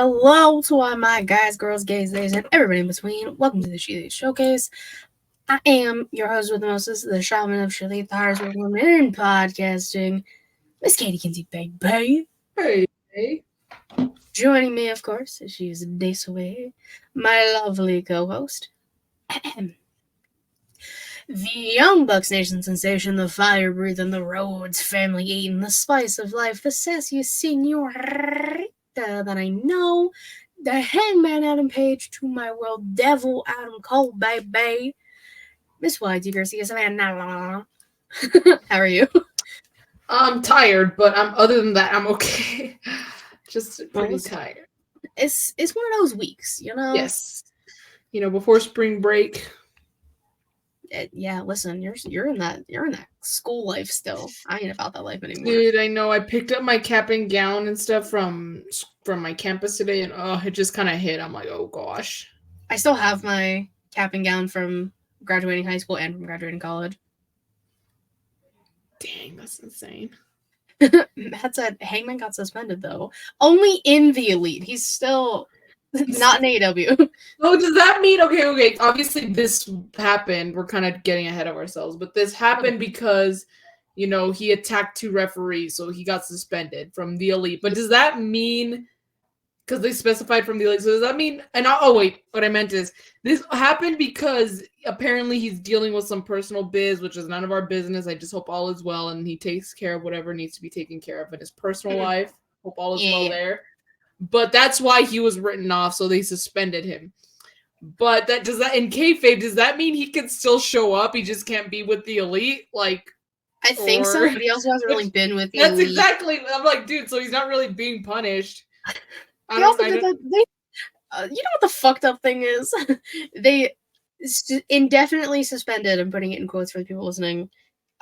Hello to all my guys, girls, gays, theys, and everybody in between. Welcome to the ShElite Showcase. I am your host with the mostest, the shaman of ShElite, the hardest working woman in podcasting, Miss Katie Kinsey, baby. Hey. Joining me, of course, as she is days away, my lovely co-host, the Young Bucks Nation sensation, the fire breathing, the roads family eating, the spice of life, the sassy senorita that I know, the hangman Adam Page to my world devil Adam Cole, baby. Miss YT Garcia Savannah. How are you? I'm tired, but other than that, I'm okay. Just pretty tired. It's one of those weeks, you know? Yes. Before spring break. Yeah, listen, you're in that school life still. I ain't about that life anymore. Dude, I know. I picked up my cap and gown and stuff from my campus today, and it just kind of hit. I'm like, oh gosh. I still have my cap and gown from graduating high school and from graduating college. Dang, that's insane. Matt said Hangman got suspended though. Only in the Elite. He's still not in AEW. Oh, does that mean okay? Obviously, this happened. We're kind of getting ahead of ourselves, but this happened because, he attacked two referees, so he got suspended from the Elite. But does that mean, because they specified from the Elite, so does that mean? And wait, what I meant is this happened because apparently he's dealing with some personal biz, which is none of our business. I just hope all is well, and he takes care of whatever needs to be taken care of in his personal life. Hope all is well there. But that's why he was written off, so they suspended him. But does that in kayfabe, does that mean he can still show up? He just can't be with the Elite? Like, I think so, but he also hasn't really been with the Elite. That's exactly. I'm like, dude, so he's not really being punished. You know what the fucked up thing is? They indefinitely suspended, I'm putting it in quotes for the people listening,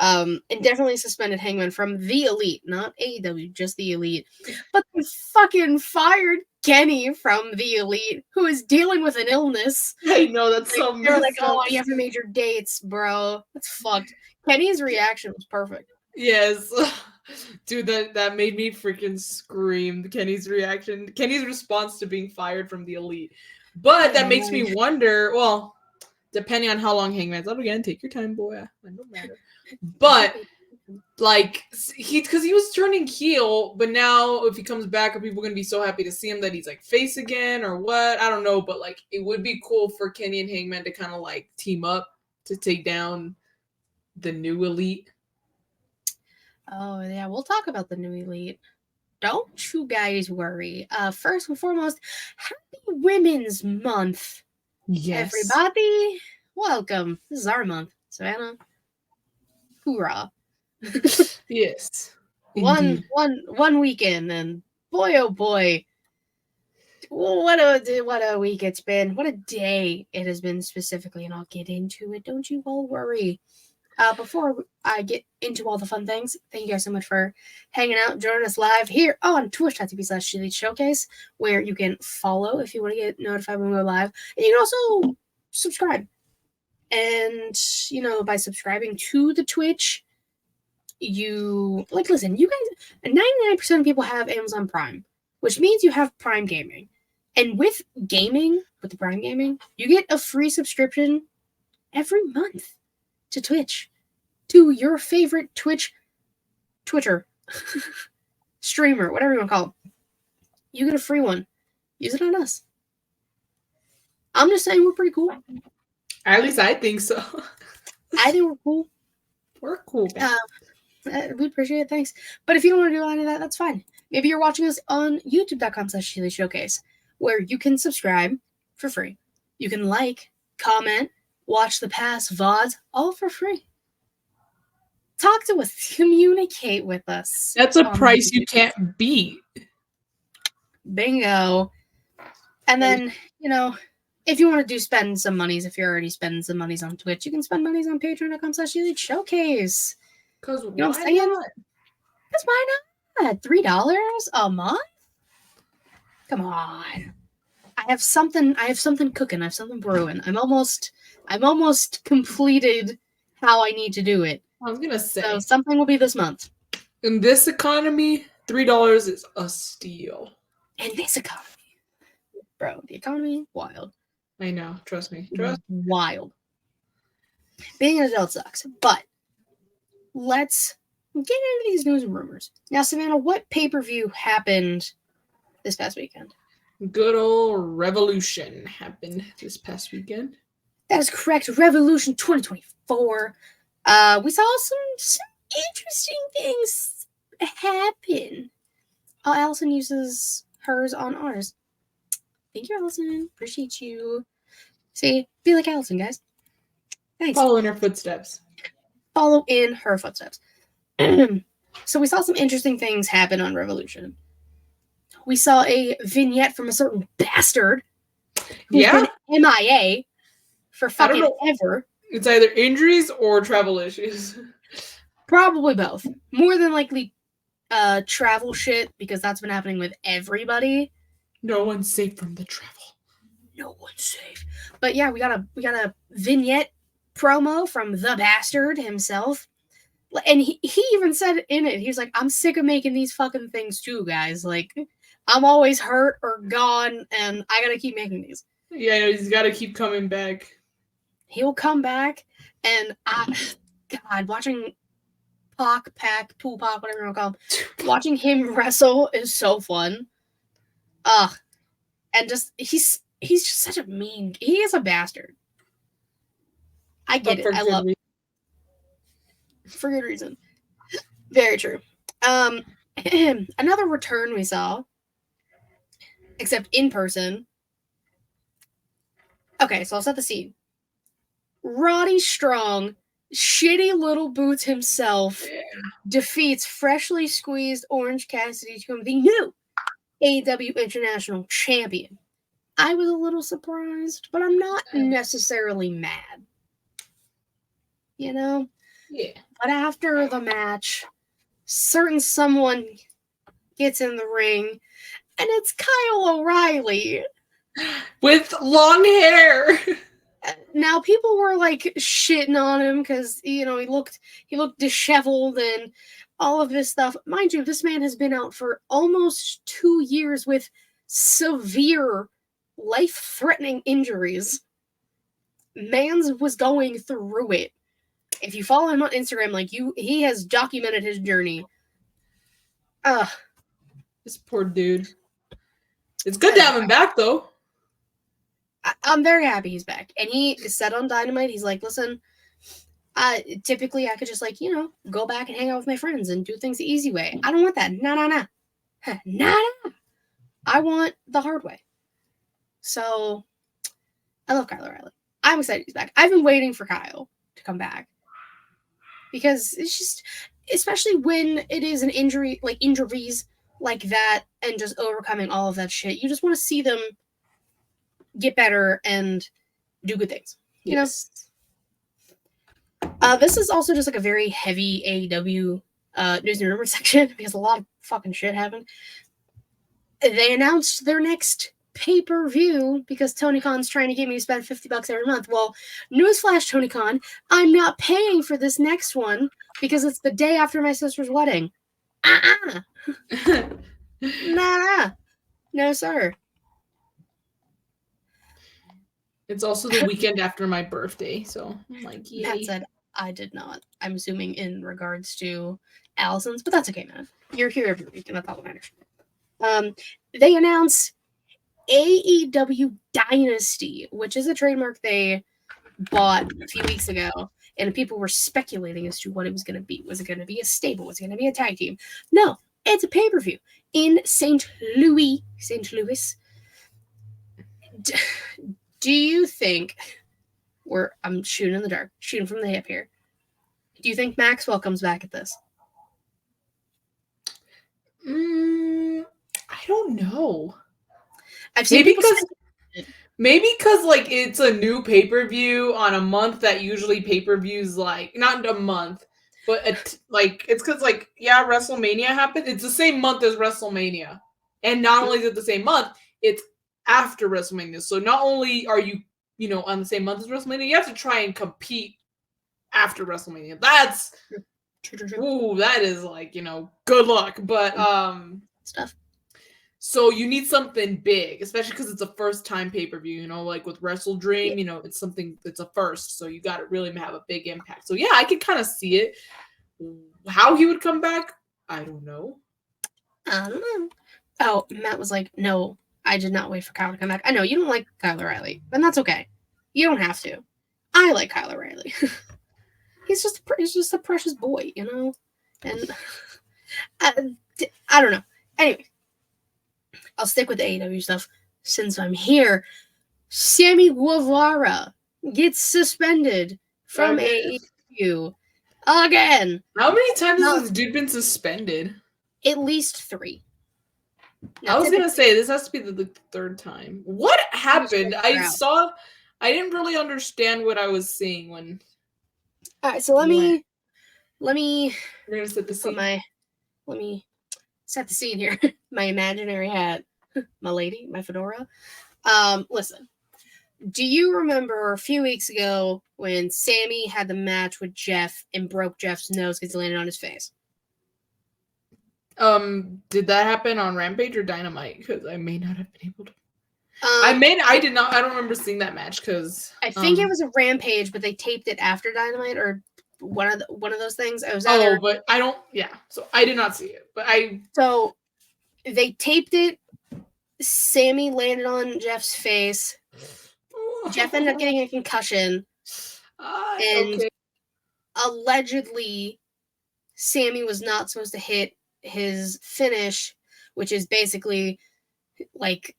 indefinitely suspended Hangman from the Elite, not AEW, just the Elite. But they fucking fired Kenny from the Elite, who is dealing with an illness. I know, that's so messed They're like, oh, you have major dates, bro. That's fucked. Kenny's reaction was perfect. Yes. Dude, that made me freaking scream. Kenny's reaction. Kenny's response to being fired from the Elite. But that makes me wonder, well, depending on how long Hangman's up again, take your time, boy. It don't matter. But like because he was turning heel, but now if he comes back, are people gonna be so happy to see him that he's like face again or what? I don't know, but like it would be cool for Kenny and Hangman to kind of like team up to take down the new Elite. Oh yeah, we'll talk about the new Elite. Don't you guys worry. First and foremost, happy Women's Month. Yes. Everybody, welcome. This is our month, Savannah. Hoorah. Yes. One weekend, and boy oh boy, what a week it's been. What a day it has been specifically, and I'll get into it. Don't you all worry. Before I get into all the fun things, thank you guys so much for hanging out, joining us live here on twitch.tv/ShElite Showcase, where you can follow if you want to get notified when we go live. And you can also subscribe. And, by subscribing to the Twitch, listen, you guys, 99% of people have Amazon Prime, which means you have Prime Gaming. And with the Prime Gaming, you get a free subscription every month to Twitch, to your favorite Twitter, streamer, whatever you want to call it. You get a free one. Use it on us. I'm just saying we're pretty cool. At least I think so. I think we're cool. We're cool. We appreciate it. Thanks. But if you don't want to do any of that, that's fine. Maybe you're watching us on youtube.com/ShElite Showcase, where you can subscribe for free. You can like, comment, watch the past VODs, all for free. Talk to us. Communicate with us. That's a price you can't beat. Bingo. And then, if you want to spend some monies, if you're already spending some monies on Twitch, you can spend monies on Pateron.com/ShElite Showcase. Because you know what I'm saying? Because why not? $3 a month? Come on. I have something cooking. I have something brewing. I'm almost completed how I need to do it. I was gonna say, so something will be this month. In this economy, $3 is a steal. In this economy. Bro, the economy, wild. I know. Trust me. Wild. Being an adult sucks, but let's get into these news and rumors. Now, Savannah, what pay-per-view happened this past weekend? Good old Revolution happened this past weekend. That is correct. Revolution 2024. We saw some interesting things happen. Allison uses hers on ours. Thank you, Allison. Appreciate you. See, be like Allison, guys. Thanks. Follow in her footsteps. Follow in her footsteps. So we saw some interesting things happen on Revolution. We saw a vignette from a certain bastard who's been MIA for fucking ever. It's either injuries or travel issues. Probably both. More than likely travel shit, because that's been happening with everybody. No one's safe from the travel. No one's safe. But yeah, we got a vignette promo from the bastard himself. And he even said in it, he was like, I'm sick of making these fucking things too, guys. Like, I'm always hurt or gone, and I gotta keep making these. Yeah, he's gotta keep coming back. He'll come back, and God, watching Pac, Tupac, whatever you want to call him, watching him wrestle is so fun. And just he's just such a mean. He is a bastard. I get it. I love it. For good reason. Very true. Another return we saw, except in person. Okay, so I'll set the scene. Roddy Strong, shitty little boots himself, defeats freshly squeezed Orange Cassidy to become the new AEW International Champion. I was a little surprised, but I'm not necessarily mad. You know? Yeah. But after the match, certain someone gets in the ring, and it's Kyle O'Reilly. With long hair. Now, people were like shitting on him because, you know, he looked disheveled and all of this stuff. Mind you, this man has been out for almost 2 years with severe, life-threatening injuries. Mans was going through it. If you follow him on Instagram, like he has documented his journey. This poor dude. It's good to have him back, though. I'm very happy he's back. And he said on Dynamite, he's like, listen, typically I could just like, you know, go back and hang out with my friends and do things the easy way. I don't want that. Nah. I want the hard way. So I love Kyle O'Reilly. I'm excited he's back. I've been waiting for Kyle to come back. Because it's just, especially when it is an injury, like injuries like that, and just overcoming all of that shit, you just want to see them get better and do good things. You know? This is also just like a very heavy AEW news and rumor section because a lot of fucking shit happened. They announced their next pay-per-view because Tony Khan's trying to get me to spend $50 every month. Well, newsflash, Tony Khan, I'm not paying for this next one because it's the day after my sister's wedding. Nah. No, sir. It's also the weekend after my birthday, so I'm like, yay. That said, I did not. I'm assuming in regards to Allison's, but that's okay, man. You're here every week, and that's all that matters. They announced AEW Dynasty, which is a trademark they bought a few weeks ago, and people were speculating as to what it was going to be. Was it going to be a stable? Was it going to be a tag team? No, it's a pay-per-view in St. Louis. Do you think, I'm shooting in the dark, shooting from the hip here. Do you think Maxwell comes back at this? I don't know. I've seen maybe because like it's a new pay-per-view on a month that usually pay-per-views like not a month, but it's because like WrestleMania happened. It's the same month as WrestleMania, and not only is it the same month, it's after WrestleMania. So not only are you on the same month as WrestleMania, you have to try and compete after WrestleMania. That's that is like good luck, but stuff. So you need something big, especially because it's a first time pay per view. You know, like with Wrestle Yeah. Dream, you know, it's something that's a first, so you got to really have a big impact. So yeah, I could kind of see it. How he would come back, I don't know. I don't know. Oh, Matt was like, no, I did not wait for Kyle to come back. I know you don't like Kyle O'Reilly, and that's okay. You don't have to. I like Kyle O'Reilly. he's just a precious boy, you know. And I don't know. Anyway, I'll stick with the AEW stuff since I'm here. Sammy Guevara gets suspended from AEW again. How many times has this dude been suspended? At least 3. Now, I was gonna say this has to be the third time. What happened? I didn't really understand what I was seeing when. All right, so let me. We're gonna set the scene. Let me set the scene here. My imaginary hat, my lady, my fedora. Listen. Do you remember a few weeks ago when Sammy had the match with Jeff and broke Jeff's nose because he landed on his face? Did that happen on Rampage or Dynamite? Because I may not have been able to. I did not. I don't remember seeing that match because I think it was a Rampage, but they taped it after Dynamite or one of those things. I was but I don't. Yeah, so I did not see it. But so they taped it. Sammy landed on Jeff's face. Jeff ended up getting a concussion, and allegedly, Sammy was not supposed to hit his finish, which is basically like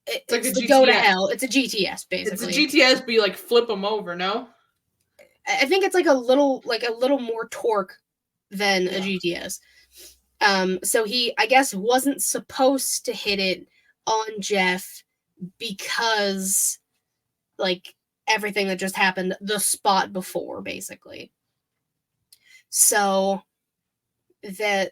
it's like the go to hell. It's a GTS basically. It's a GTS, but you like flip them over. No, I think it's like a little more torque than a GTS. So he, I guess, wasn't supposed to hit it on Jeff because like everything that just happened the spot before, basically. So that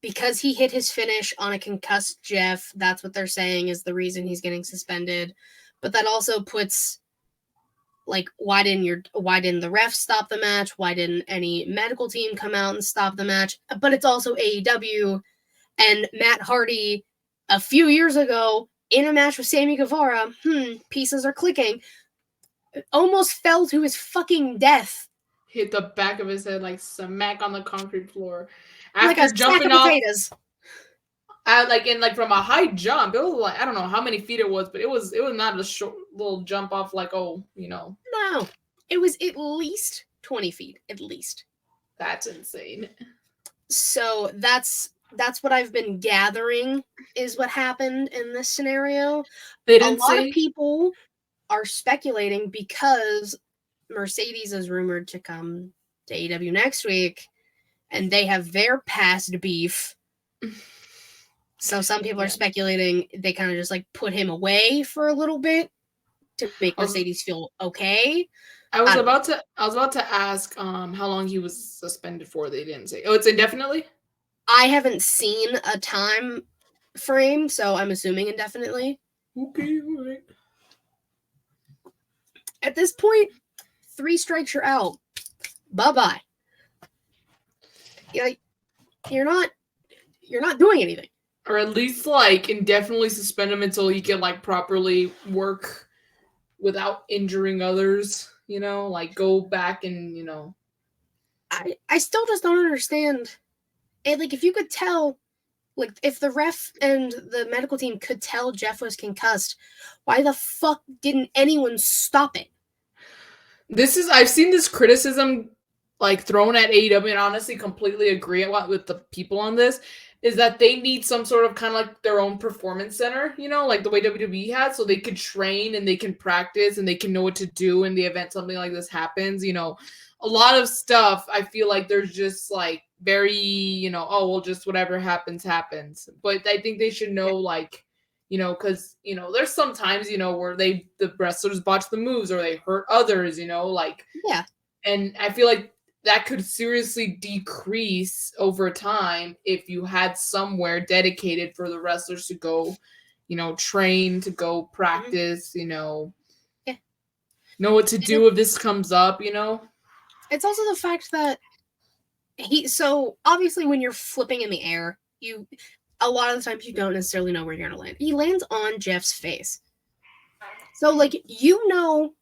because he hit his finish on a concussed Jeff, that's what they're saying is the reason he's getting suspended. But that also puts like why didn't the ref stop the match? Why didn't any medical team come out and stop the match? But it's also AEW, and Matt Hardy a few years ago in a match with Sammy Guevara, pieces are clicking, almost fell to his fucking death. Hit the back of his head like smack on the concrete floor. After like jumping off potatoes. From a high jump, it was like I don't know how many feet it was, but it was not a short little jump off like No, it was at least 20 feet, at least. That's insane. So that's what I've been gathering is what happened in this scenario. A lot of people are speculating because Mercedes is rumored to come to AEW next week, and they have their past beef. So some people are speculating they kind of just like put him away for a little bit to make Mercedes feel okay. I was about to ask how long he was suspended for. They didn't say. Oh, it's indefinitely? I haven't seen a time frame, so I'm assuming indefinitely. Okay, all right. At this point, 3 strikes, you're out. Bye-bye. You're not doing anything. Or at least like indefinitely suspend him until he can like properly work without injuring others, like go back and I still just don't understand. And like if you could tell, like if the ref and the medical team could tell Jeff was concussed, why the fuck didn't anyone stop it? I've seen this criticism like thrown at AEW, and honestly completely agree with the people on this, is that they need some sort of kind of like their own performance center, like the way WWE had, so they could train and they can practice and they can know what to do in the event something like this happens. A lot of stuff I feel like there's just like very, just whatever happens. But I think they should know like, because, there's some times, where the wrestlers botch the moves or they hurt others, Yeah. And I feel like that could seriously decrease over time if you had somewhere dedicated for the wrestlers to go, train, to go practice, know what to do if this comes up, It's also the fact that so obviously when you're flipping in the air, a lot of the times you don't necessarily know where you're gonna land. He lands on Jeff's face. So, like,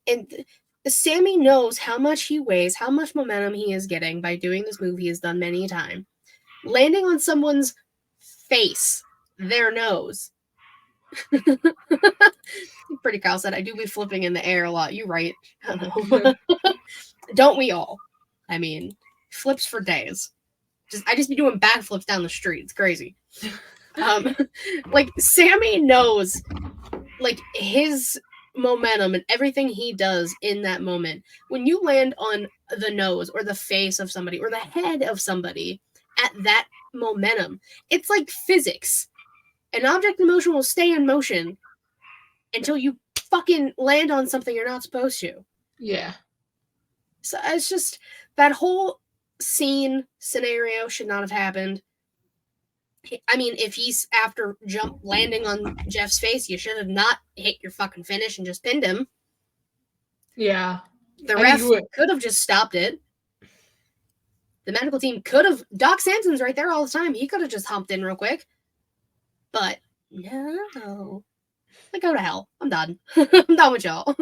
and Sammy knows how much he weighs, how much momentum he is getting by doing this move he has done many a time. Landing on someone's face, their nose. Pretty Kyle said, I do be flipping in the air a lot. You're right. Don't we all? I mean, flips for days. I just be doing backflips down the street. It's crazy. Like, Sammy knows, like, his momentum and everything he does in that moment. When you land on the nose or the face of somebody or the head of somebody at that momentum, it's like physics. An object in motion will stay in motion until you fucking land on something you're not supposed to. Yeah. So it's just, that whole scenario should not have happened. I mean, if he's after landing on Jeff's face, you should have not hit your fucking finish and just pinned him. Yeah. The ref could have just stopped it. The medical team could have. Doc Sampson's right there all the time. He could have just humped in real quick. But no. Like, go to hell. I'm done. I'm done with y'all.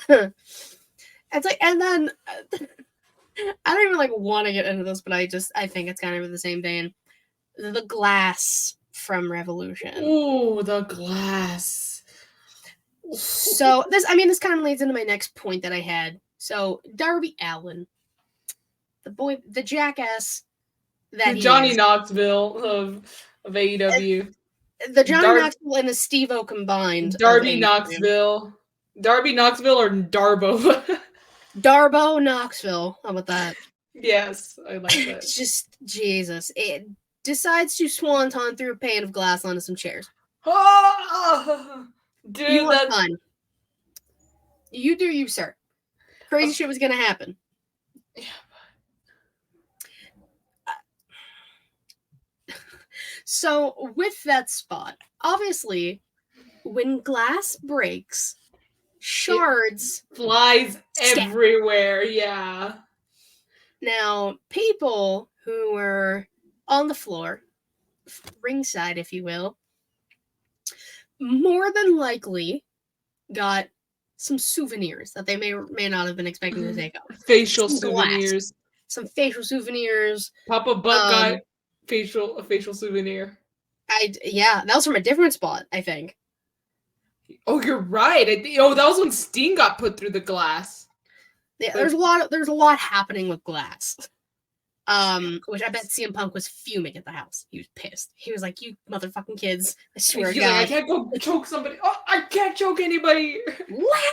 It's like, and then I don't even like want to get into this, but I think it's kind of the same vein. The glass from Revolution. Ooh, the glass. So this kind of leads into my next point that I had. So Darby Allin, the jackass that Johnny Knoxville of AEW. The Johnny Knoxville and the Steve-O combined. Darby Knoxville. Darby Knoxville or Darbo? Darbo Knoxville. How about that? Yes, I like that. It's just, Jesus. It decides to swanton through a pane of glass onto some chairs. Oh, dude, that's fun. You do you, sir. Crazy shit was gonna happen. Yeah. So with that spot, obviously, when glass breaks, shards flies everywhere. Yeah. Now, people who were on the floor, ringside, if you will, more than likely got some souvenirs that they may or may not have been expecting to take up. Facial souvenirs. Some facial souvenirs. Papa Buck got a facial souvenir. That was from a different spot, I think. Oh, you're right. That was when Sting got put through the glass. Yeah, there's a lot happening with glass. Which I bet CM Punk was fuming at the house. He was pissed. He was like, "You motherfucking kids! I swear to God, I can't go choke somebody. Oh, I can't choke anybody." Why?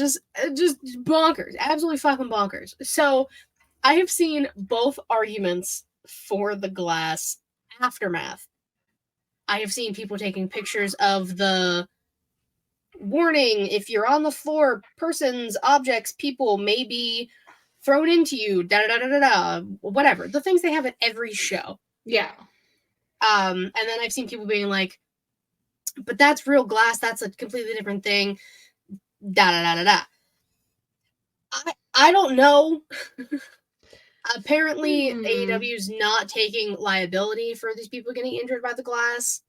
just bonkers, absolutely fucking bonkers. So, I have seen both arguments for the glass aftermath. I have seen people taking pictures of the warning: if you're on the floor, persons, objects, people may be thrown into you, whatever. The things they have at every show. Yeah. And then I've seen people being like, but that's real glass, that's a completely different thing. I don't know. Apparently, AEW is not taking liability for these people getting injured by the glass.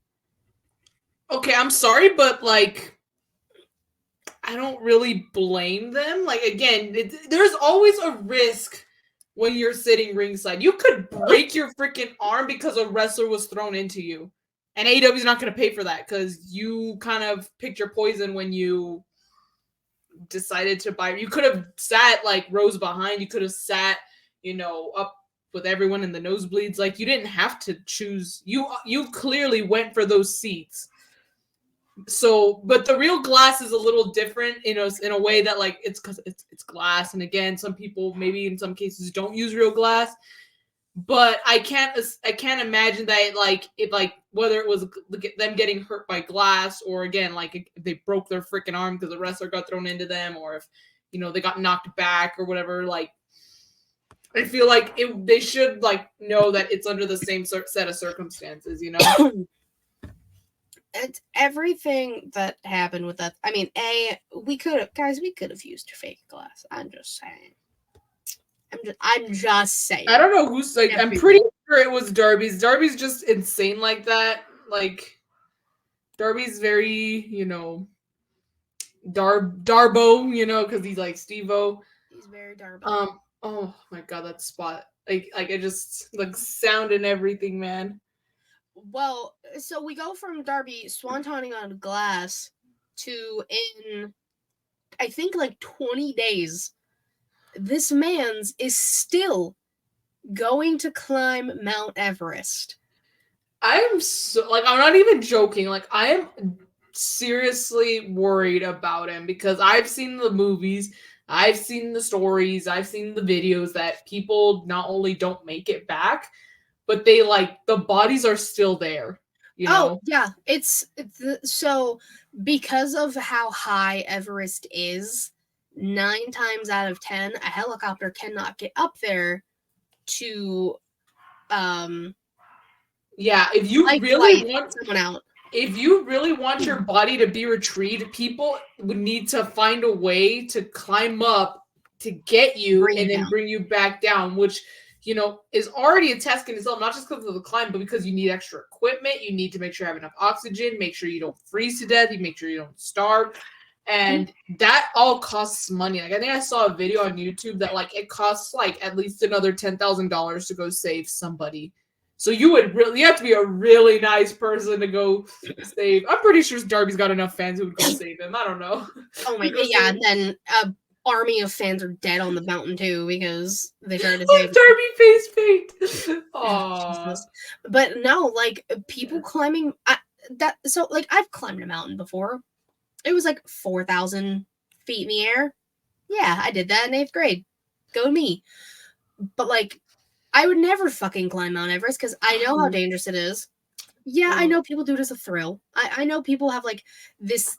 Okay, I'm sorry, but like, I don't really blame them. Like, again, there's always a risk when you're sitting ringside. You could break your freaking arm because a wrestler was thrown into you. And AEW is not going to pay for that because you kind of picked your poison when you decided to buy. You could have sat like rows behind. You could have sat, up with everyone in the nosebleeds. Like, you didn't have to choose. You clearly went for those seats. So, but the real glass is a little different, in a way that, like, it's because it's glass. And again, some people maybe in some cases don't use real glass. But I can't imagine that, whether it was them getting hurt by glass, or again, like, if they broke their freaking arm because the wrestler got thrown into them, or if they got knocked back or whatever. Like, I feel like they should know that it's under the same set of circumstances. It's everything that happened with that. I mean, we could have used fake glass. I'm just saying. I don't know who's like. I'm pretty sure it was Darby's. Darby's just insane like that. Like Darby's very, Darbo, because he's like Steve-O. He's very Darby. Oh my god, that spot. Like I just like sound and everything, man. Well, so we go from Darby swantoning on glass to in, I think, like 20 days, this man's is still going to climb Mount Everest. I'm so, like, I'm not even joking. Like, I am seriously worried about him because I've seen the movies, I've seen the stories, I've seen the videos that people not only don't make it back, but they like the bodies are still there. You know? Yeah, it's so because of how high Everest is, 9 times out of 10, a helicopter cannot get up there to yeah, if you like really want someone out. If you really want your body to be retrieved, people would need to find a way to climb up to get you and then bring you back down, which, is already a task in itself, not just because of the climb, but because you need extra equipment. You need to make sure you have enough oxygen, make sure you don't freeze to death, you make sure you don't starve. And that all costs money. Like, I think I saw a video on YouTube that, like, it costs, like, at least another $10,000 to go save somebody. So you have to be a really nice person to go save. I'm pretty sure Darby's got enough fans who would go save him. I don't know. Oh my god, yeah, and then an army of fans are dead on the mountain too because they tried to save Darby face paint. Aww. But no, like people climbing I've climbed a mountain before. It was like 4,000 feet in the air. Yeah, I did that in 8th grade. Go me. But like, I would never fucking climb Mount Everest because I know how dangerous it is. Yeah, I know people do it as a thrill. I know people have like this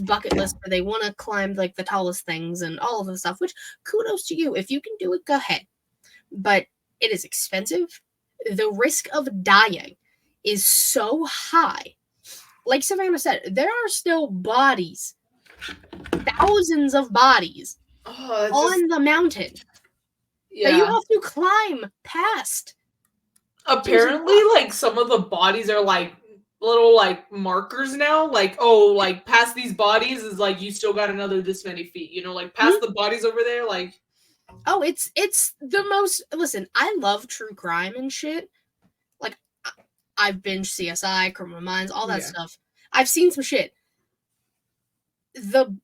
bucket list where they want to climb like the tallest things and all of the stuff, which kudos to you. If you can do it, go ahead. But it is expensive. The risk of dying is so high. Like Savannah said, there are still bodies, thousands of bodies on the mountain that you have to climb past. Apparently, like, some of the bodies are like little like markers now. Like, oh, like past these bodies is like you still got another this many feet. Like past the bodies over there, like. Oh, it's the most. Listen, I love true crime and shit. Like, I've binged CSI, Criminal Minds, all that stuff. I've seen some shit.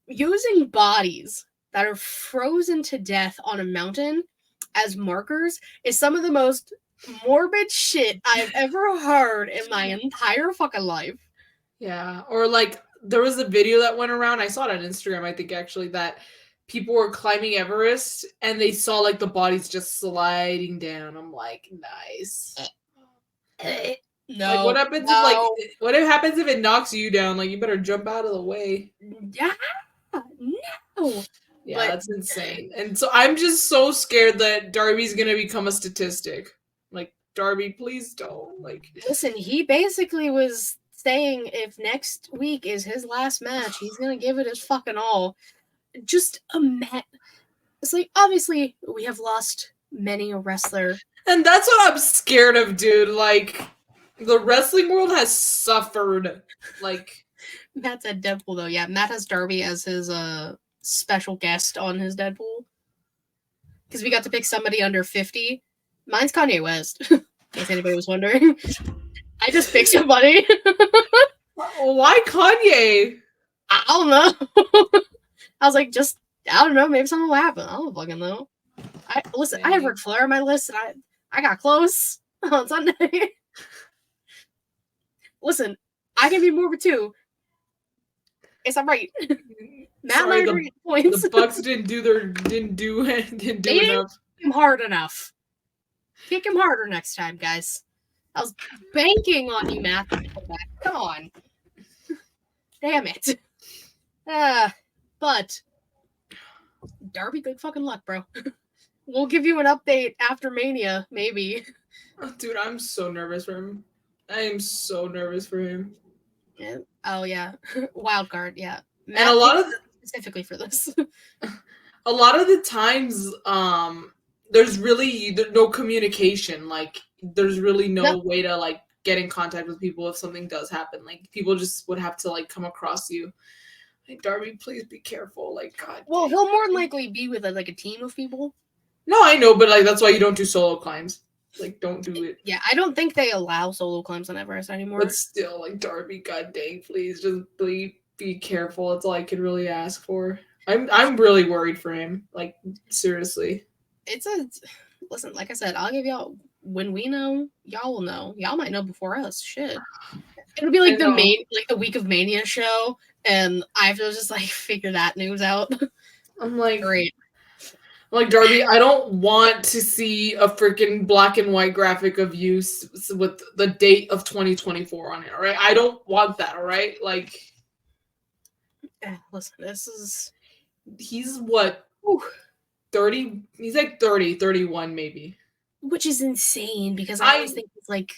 Using bodies that are frozen to death on a mountain as markers is some of the most morbid shit I've ever heard in my entire fucking life. Yeah, or like there was a video that went around. I saw it on Instagram, I think, actually, that people were climbing Everest and they saw like the bodies just sliding down. I'm like, nice. No. Like, what happens if what happens if it knocks you down? Like, you better jump out of the way. Yeah. No. Yeah, that's insane. And so I'm just so scared that Darby's gonna become a statistic. Like, Darby, please don't. Like, listen, he basically was saying if next week is his last match, he's gonna give it his fucking all. Just it's like, obviously we have lost many a wrestler, and that's what I'm scared of, dude. Like, the wrestling world has suffered. Like, Matt said Deadpool though. Yeah, Matt has Darby as his special guest on his Deadpool because we got to pick somebody under 50. Mine's Kanye West. In case anybody was wondering, I just picked somebody. Why Kanye? I don't know. I was like, I don't know. Maybe something will happen. I don't fucking know. I have Ric Flair on my list, and I got close on Sunday. Listen, I can be morbid too. It's all right. Matt and I agree at points. The Bucks didn't do enough. Didn't kick him hard enough. Kick him harder next time, guys. I was banking on you, Matt. Come on. Damn it. But Darby, good fucking luck, bro. We'll give you an update after Mania, maybe. Dude, I'm so nervous for him. I am so nervous for him. Yeah. Oh yeah, wild card. Yeah, Matt, and a lot of specifically for this. A lot of the times, there's really no communication. Like, there's really no No. way to like get in contact with people if something does happen. Like people just would have to like come across you. Like, Darby, please be careful. Like, God. Well, dang. he'll more than likely be with like a team of people. No, I know, but like that's why you don't do solo climbs. Like, don't do it. Yeah, I don't think they allow solo climbs on Everest anymore. But still, like, Darby, God dang, please just be careful. That's all I can really ask for. I'm really worried for him. Like, seriously. Listen, like I said, I'll give y'all when we know, y'all will know. Y'all might know before us. Shit. It'll be like the week of Mania show, and I have to just like figure that news out. I'm like, great. Like, Darby, I don't want to see a freaking black and white graphic of you with the date of 2024 on it, all right? I don't want that, all right? Like, listen, this is... He's what? 30? He's like 30, 31 maybe. Which is insane, because I always think he's, like,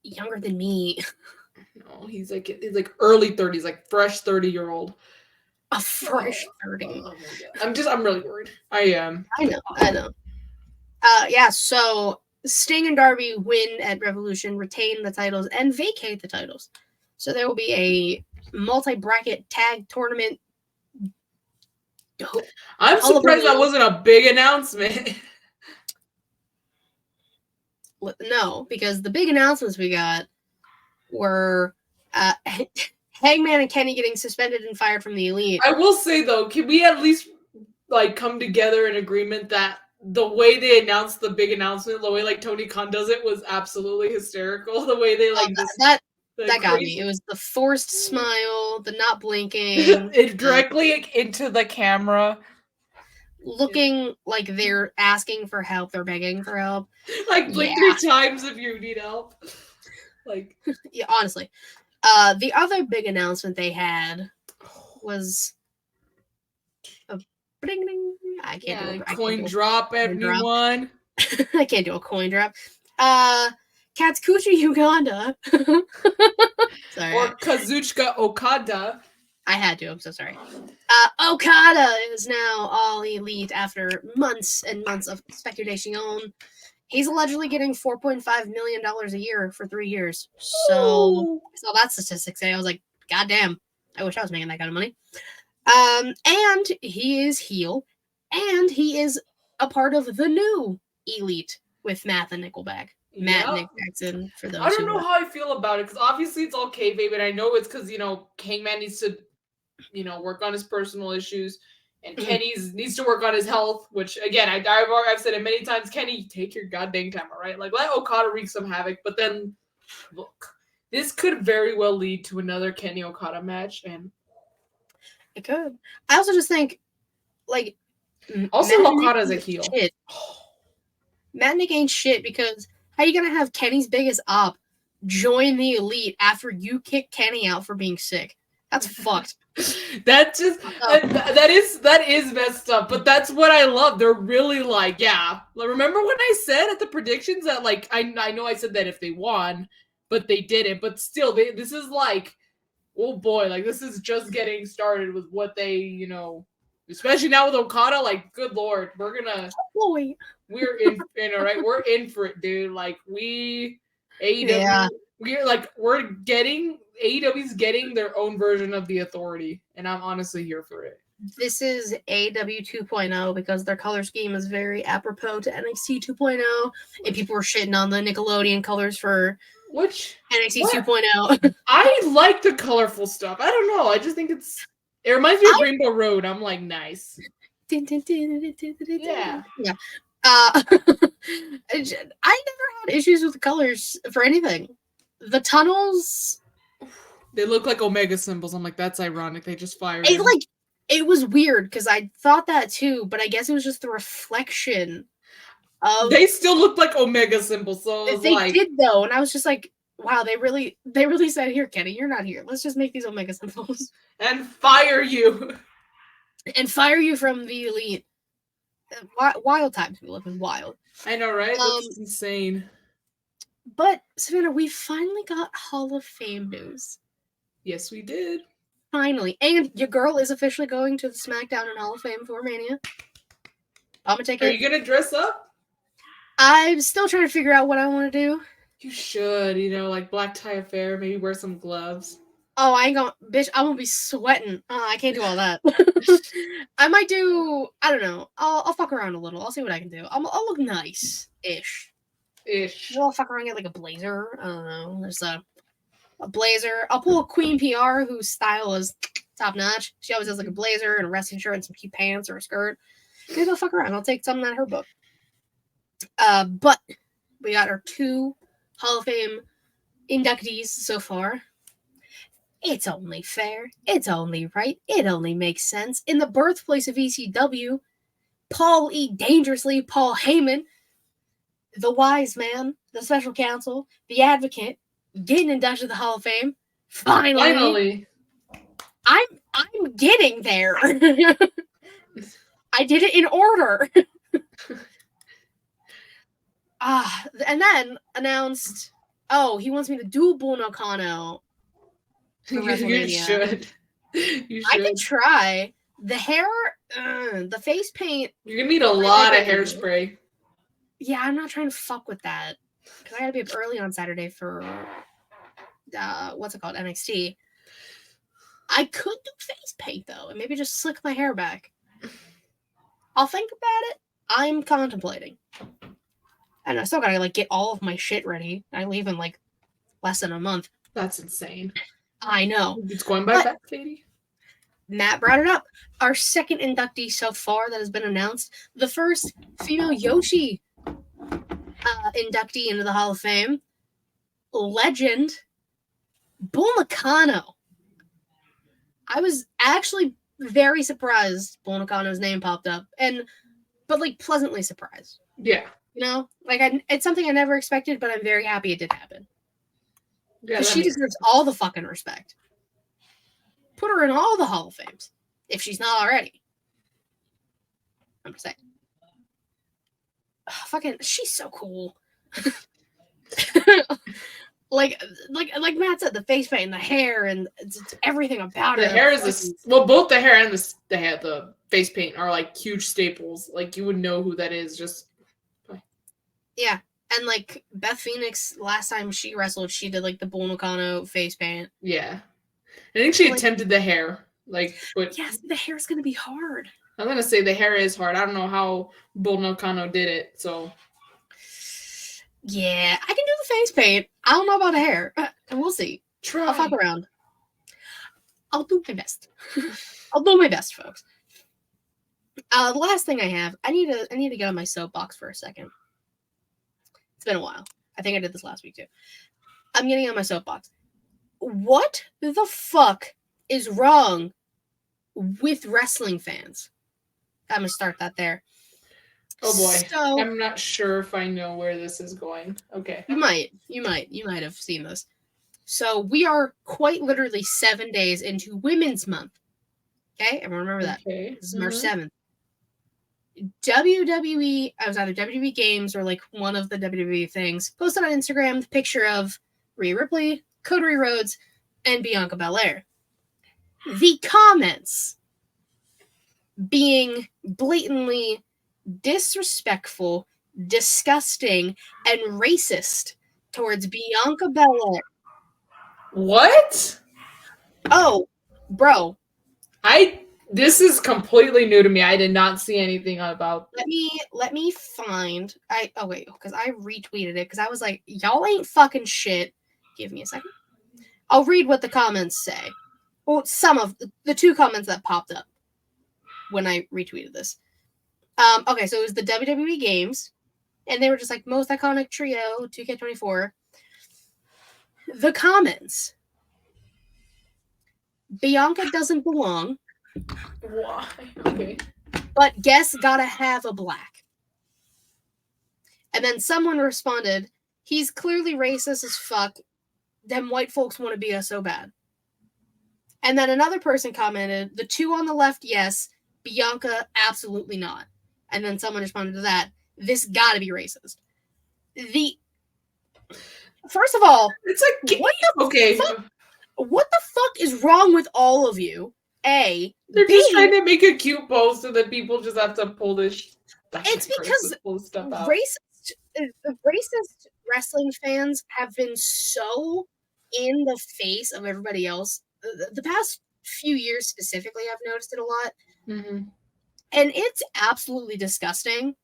younger than me. No, he's like early 30s, like fresh 30-year-old. A fresh 30. Oh my God. I'm really worried. I am. I know. Yeah, so Sting and Darby win at Revolution, retain the titles, and vacate the titles. So there will be a multi-bracket tag tournament. I'm surprised that wasn't a big announcement. No, because the big announcements we got were Hangman and Kenny getting suspended and fired from the Elite. I will say, though, can we at least like come together in agreement that the way they announced the big announcement, the way like Tony Khan does it, was absolutely hysterical. The way they like that got me. It was the forced smile, the not blinking, it directly into the camera, looking like they're asking for help. They're begging for help. Like blink 3 times if you need help. Like, yeah, honestly. The other big announcement they had was a bling ding. I can't do a coin drop, everyone. I can't do a coin drop. Katsukuchi Uganda. Sorry. Or Kazuchika Okada. I had to. I'm so sorry. Okada is now all Elite after months and months of speculation. He's allegedly getting $4.5 million a year for 3 years. So I saw that statistic say, I was like, God damn, I wish I was making that kind of money. And he is heel, and he is a part of the new Elite with Matt and Nickelback. Matt Nick Jackson, for those I don't know how I feel about it, because obviously it's all kayfabe, and I know it's because, Hangman needs to, work on his personal issues, and Kenny needs to work on his health, which, again, I've said it many times, Kenny, take your goddamn time, all right? Like, let Okada wreak some havoc, but then, look, this could very well lead to another Kenny Okada match, and... It could. I also just think, like... Also, Okada's a heel. Shit. Matt Nick ain't shit, because how are you going to have Kenny's biggest op join the Elite after you kick Kenny out for being sick? That's fucked. That is messed up, but that's what I love. They're really like, yeah. Remember when I said at the predictions that, like, I know I said that if they won, but they didn't. But still, this is like, oh boy, like this is just getting started with what they, especially now with Okada. Like, good lord, we're in, all right. We're in for it, dude. Like AEW, we're getting. AEW's getting their own version of the Authority, and I'm honestly here for it. This is AEW 2.0 because their color scheme is very apropos to NXT 2.0, and people were shitting on the Nickelodeon colors for NXT 2.0. I like the colorful stuff. I don't know. I just think it reminds me of Rainbow Road. I'm like, nice. Yeah. I never had issues with the colors for anything. The tunnels, they look like Omega symbols. I'm like, that's ironic. They just fired it. Like, it was weird because I thought that too, but I guess it was just the reflection of. They still look like Omega symbols, so they did though, and I was just like, wow, they really said, here, Kenny, you're not here. Let's just make these Omega symbols and fire you, from the Elite. Wild times we live in. Wild. I know, right? That's insane. But Savannah, we finally got Hall of Fame news. Yes, we did. Finally. And your girl is officially going to the SmackDown and Hall of Fame for Mania. I'm gonna take it. Are you gonna dress up? I'm still trying to figure out what I want to do. You should, like black tie affair, maybe wear some gloves. Oh, I ain't gonna, bitch, I won't be sweating. I can't do all that. I might do, I don't know. I'll fuck around a little. I'll see what I can do. I'll look nice-ish. Ish. Maybe I'll fuck around and get like a blazer. I don't know. There's a blazer. I'll pull a Queen PR whose style is top notch. She always has like a blazer and a resting shirt and some cute pants or a skirt. Maybe I'll fuck around. I'll take something out of her book. But we got our 2 Hall of Fame inductees so far. It's only fair. It's only right. It only makes sense. In the birthplace of ECW, Paul E. Dangerously Paul Heyman, the wise man, the special counsel, the advocate, getting inducted to the Hall of Fame. Finally. I'm getting there. I did it in order. And then announced, he wants me to do Bull Nakano. You should. I can try. The hair, the face paint. You're gonna need a lot of hairspray. Yeah, I'm not trying to fuck with that because I gotta be up early on Saturday for what's it called, NXT. I could do face paint though, and maybe just slick my hair back. I'll think about it. I'm contemplating, and I still gotta like get all of my shit ready. I leave in like less than a month. That's insane. I know. It's going by fast, lady. Matt brought it up. Our second inductee so far that has been announced. The first female Yoshi inductee into the Hall of Fame. Legend. Bull Nakano. I was actually very surprised Bull Nakano's name popped up. But like pleasantly surprised. Yeah. Like it's something I never expected, but I'm very happy it did happen. Yeah, she deserves all the fucking respect. Put her in all the Hall of Fames if she's not already. I'm just saying. Fucking, she's so cool. like Matt said, the face paint and the hair and it's everything about her. The hair is both the hair and the face paint are like huge staples. Like you would know who that is. Just yeah. And, like, Beth Phoenix, last time she wrestled, she did, like, the Bull Nakano face paint. Yeah. I think she attempted the hair. But... Yes, the hair's going to be hard. I'm going to say the hair is hard. I don't know how Bull Nakano did it, so... Yeah, I can do the face paint. I don't know about the hair. We'll see. Try. I'll fuck around. I'll do my best. I'll do my best, folks. The last thing I have, I need to get on my soapbox for a second. It's been a while. I think I did this last week too. I'm getting on my soapbox. What the fuck is wrong with wrestling fans? I'm gonna start that there. Oh boy. So, I'm not sure if I know where this is going. Okay. You might have seen this. So we are quite literally 7 days into Women's Month. Okay, everyone remember that. Okay. This is March 7th. WWE, I was either WWE Games or like one of the WWE things, posted on Instagram the picture of Rhea Ripley, Cody Rhodes, and Bianca Belair. The comments being blatantly disrespectful, disgusting, and racist towards Bianca Belair. What? Oh, bro. This is completely new to me. I did not see anything about. Let me find. Because I retweeted it because I was like, y'all ain't fucking shit. Give me a second. I'll read what the comments say. Well, some of the 2 comments that popped up when I retweeted this. Okay, so it was the WWE Games, and they were just like most iconic trio, 2K24. The comments. Bianca doesn't belong. Why? Okay. But guess gotta have a black. And then someone responded, he's clearly racist as fuck. Them white folks want to beat us so bad. And then another person commented, the 2 on the left, yes. Bianca, absolutely not. And then someone responded to that, this gotta be racist. First of all, it's like, what the fuck is wrong with all of you? They're just trying to make a cute post so that people just have to pull this. It's because pull stuff out. the racist wrestling fans have been so in the face of everybody else. The past few years specifically, I've noticed it a lot. Mm-hmm. And it's absolutely disgusting.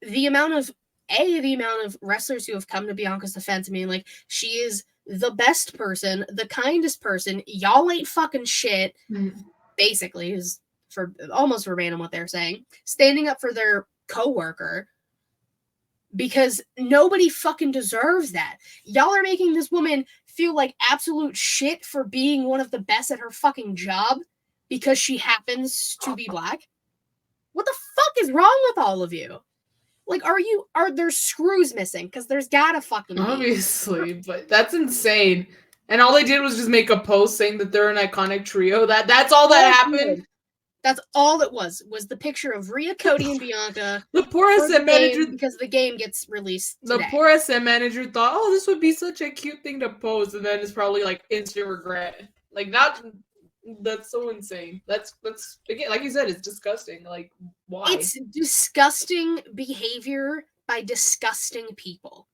The amount of wrestlers who have come to Bianca's defense, I mean, like, she is the best person, the kindest person. Y'all ain't fucking shit, basically, is for almost verbatim what they're saying. Standing up for their coworker. Because nobody fucking deserves that. Y'all are making this woman feel like absolute shit for being one of the best at her fucking job because she happens to be black. What the fuck is wrong with all of you? Like, are there screws missing? Because there's gotta fucking be. Obviously, but that's insane. And all they did was just make a post saying that they're an iconic trio. That's all that happened. That's all it was the picture of Rhea, Cody, and Bianca. The poor SM manager, because the game gets released today. The poor SM manager thought, oh, this would be such a cute thing to post, and then it's probably like instant regret. Like, that's so insane. That's again, like you said, it's disgusting. Like, why? It's disgusting behavior by disgusting people.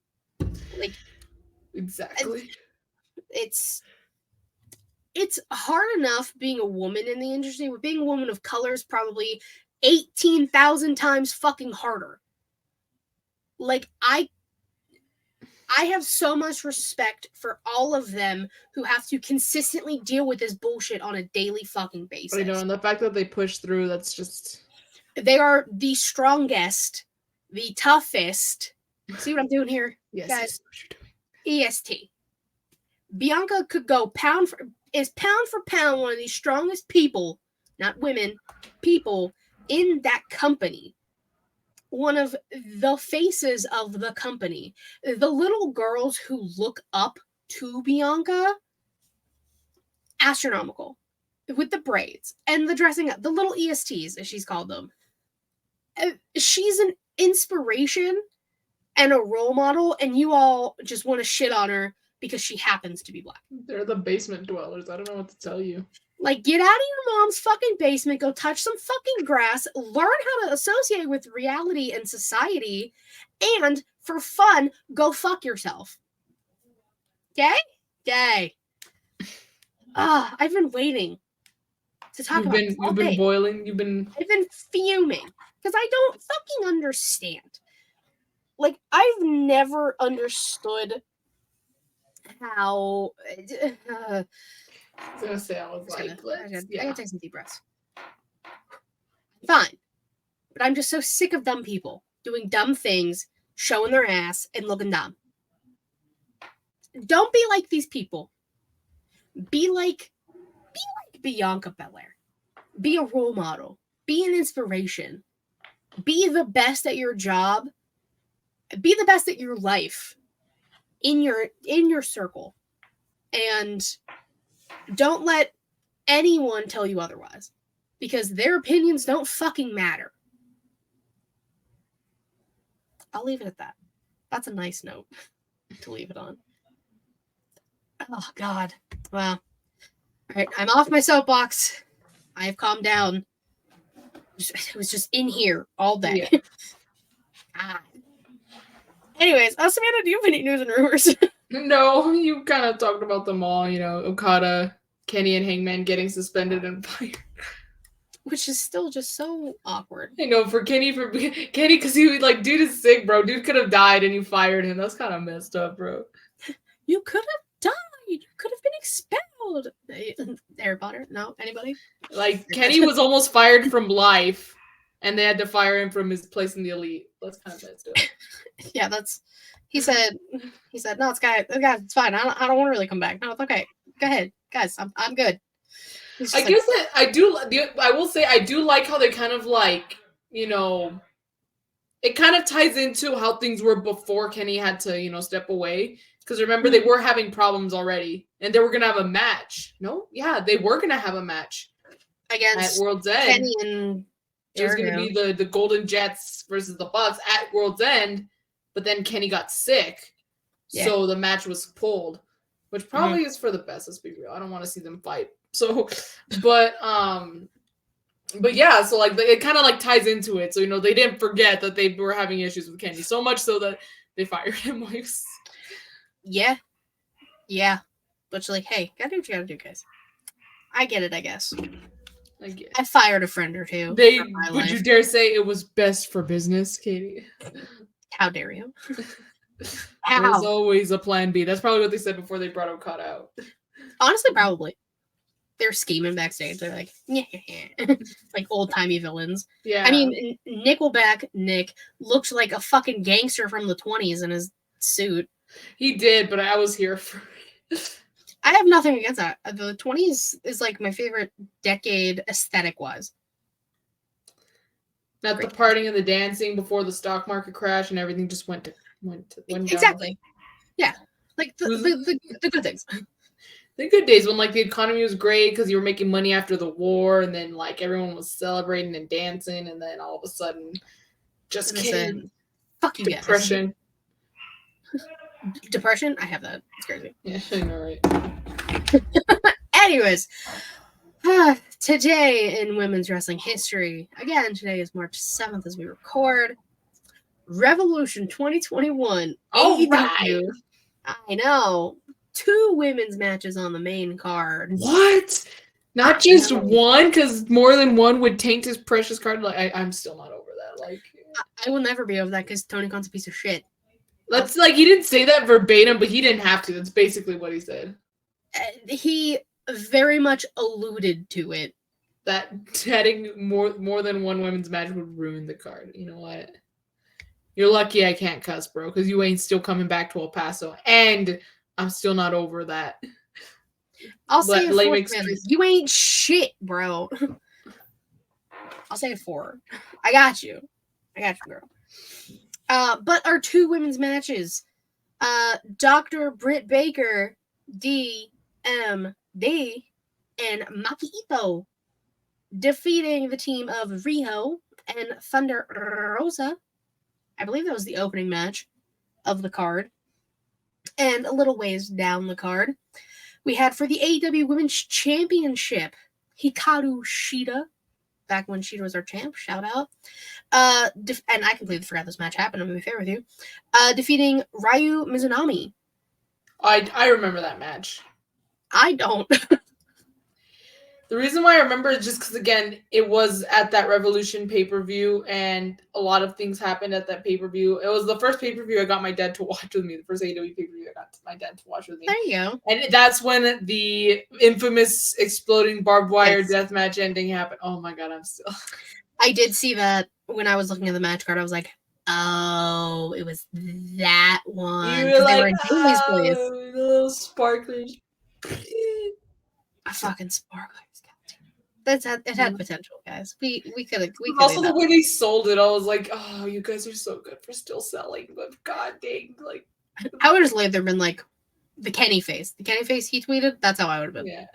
Like, exactly. It's hard enough being a woman in the industry, but being a woman of color is probably 18,000 times fucking harder. Like, I have so much respect for all of them who have to consistently deal with this bullshit on a daily fucking basis. I know, and the fact that they push through, that's just... They are the strongest, the toughest. See what I'm doing here? Yes, guys? that's what you're doing. EST. Bianca could go pound for pound one of the strongest people, not women, people in that company. One of the faces of the company. The little girls who look up to Bianca, astronomical. With the braids and the dressing up, the little ESTs, as she's called them. She's an inspiration and a role model, and you all just want to shit on her because she happens to be black. They're the basement dwellers. I don't know what to tell you. Like, get out of your mom's fucking basement, go touch some fucking grass, learn how to associate with reality and society, and for fun, go fuck yourself. Okay? Okay. I've been waiting to talk about this all You've day. been boiling. I've been fuming because I don't fucking understand. Like, I've never understood how. I was gonna say, I was like, I gotta take some deep breaths. Fine, but I'm just so sick of dumb people doing dumb things, showing their ass, and looking dumb. Don't be like these people. Be like Bianca Belair. Be a role model. Be an inspiration. Be the best at your job. Be the best at your life. In your circle. And don't let anyone tell you otherwise. Because their opinions don't fucking matter. I'll leave it at that. That's a nice note to leave it on. Oh, God. Well. All right, I'm off my soapbox. I have calmed down. It was just in here all day. Yeah. God. Anyways, Samantha, do you have any news and rumors? No, you kind of talked about them all. You know, Okada, Kenny, and Hangman getting suspended and fired. Which is still just so awkward. I know, for Kenny, because he was like, dude is sick, bro. Dude could have died and you fired him. That's kind of messed up, bro. You could have died. You could have been expelled. Harry Potter? No? Anybody? Like, Kenny was almost fired from Life, and they had to fire him from his place in the Elite. That's kind of messed up. Yeah, he said, no, it's fine. I don't want to really come back. No, it's okay. Go ahead. Guys, I'm good. I guess that I will say I do like how they kind of like, you know, it kind of ties into how things were before Kenny had to, you know, step away. Because remember, they were having problems already, and they were going to have a match. No? Yeah, they were going to have a match. Against at World's End. Kenny and it was going to be the Golden Jets versus the Bucks at World's End, but then Kenny got sick, so the match was pulled, which probably is for the best, let's be real. I don't want to see them fight. So, but But yeah, so like it kind of like ties into it. So they didn't forget that they were having issues with Kenny, so much so that they fired him. Yeah. But you're like, hey, gotta do what you gotta do, guys. I get it, I guess. I fired a friend or two. Would you dare say it was best for business, Katie? How dare you? There's always a plan B. That's probably what they said before they brought Okada out. Honestly, probably. They're scheming backstage. They're like, like old-timey villains. Yeah. I mean, Nickelback Nick looked like a fucking gangster from the 20s in his suit. He did, but I was here for it. I have nothing against that. The 20s is like my favorite decade aesthetic-wise. Not the partying and the dancing before the stock market crash and everything just went down. Exactly. Yeah. Like the good things. The good days when like the economy was great because you were making money after the war, and then like everyone was celebrating and dancing, and then all of a sudden, just kidding. Fuck you, depression. Depression? I have that. It's crazy. Yeah, I know, right? Anyways, today in women's wrestling history, again, today is March 7th as we record. Revolution 2021. Oh, right. I know. 2 women's matches on the main card. What? Not just one, because more than one would taint his precious card. Like I'm still not over that. Like I will never be over that because Tony Khan's a piece of shit. That's like he didn't say that verbatim, but he didn't have to. That's basically what he said. He very much alluded to it. That having more than one women's match would ruin the card. You know what? You're lucky I can't cuss, bro, because you ain't still coming back to El Paso, and I'm still not over that. I'll say a 4. You ain't shit, bro. I'll say a 4. I got you, girl. But our 2 women's matches, Dr. Britt Baker, DMD, and Maki Ito defeating the team of Riho and Thunder Rosa. I believe that was the opening match of the card. And a little ways down the card, we had for the AEW Women's Championship, Hikaru Shida, back when Shida was our champ, shout out. And I completely forgot this match happened, I'm going to be fair with you. Defeating Ryu Mizunami. I remember that match. I don't. The reason why I remember is just because, again, it was at that Revolution pay-per-view, and a lot of things happened at that pay-per-view. It was the first pay-per-view I got my dad to watch with me, the first AEW pay-per-view I got my dad to watch with me. There you go. And that's when the infamous exploding barbed wire deathmatch ending happened. Oh my god, I did see that when I was looking at the match card. I was like, oh, it was that one. You were like, the little sparklers. A fucking sparklers. It had potential, guys. We could also the way they sold it, I was like, oh, you guys are so good for still selling, but god dang, like I would just laid there been like the Kenny face. The Kenny face he tweeted, that's how I would have been. Yeah.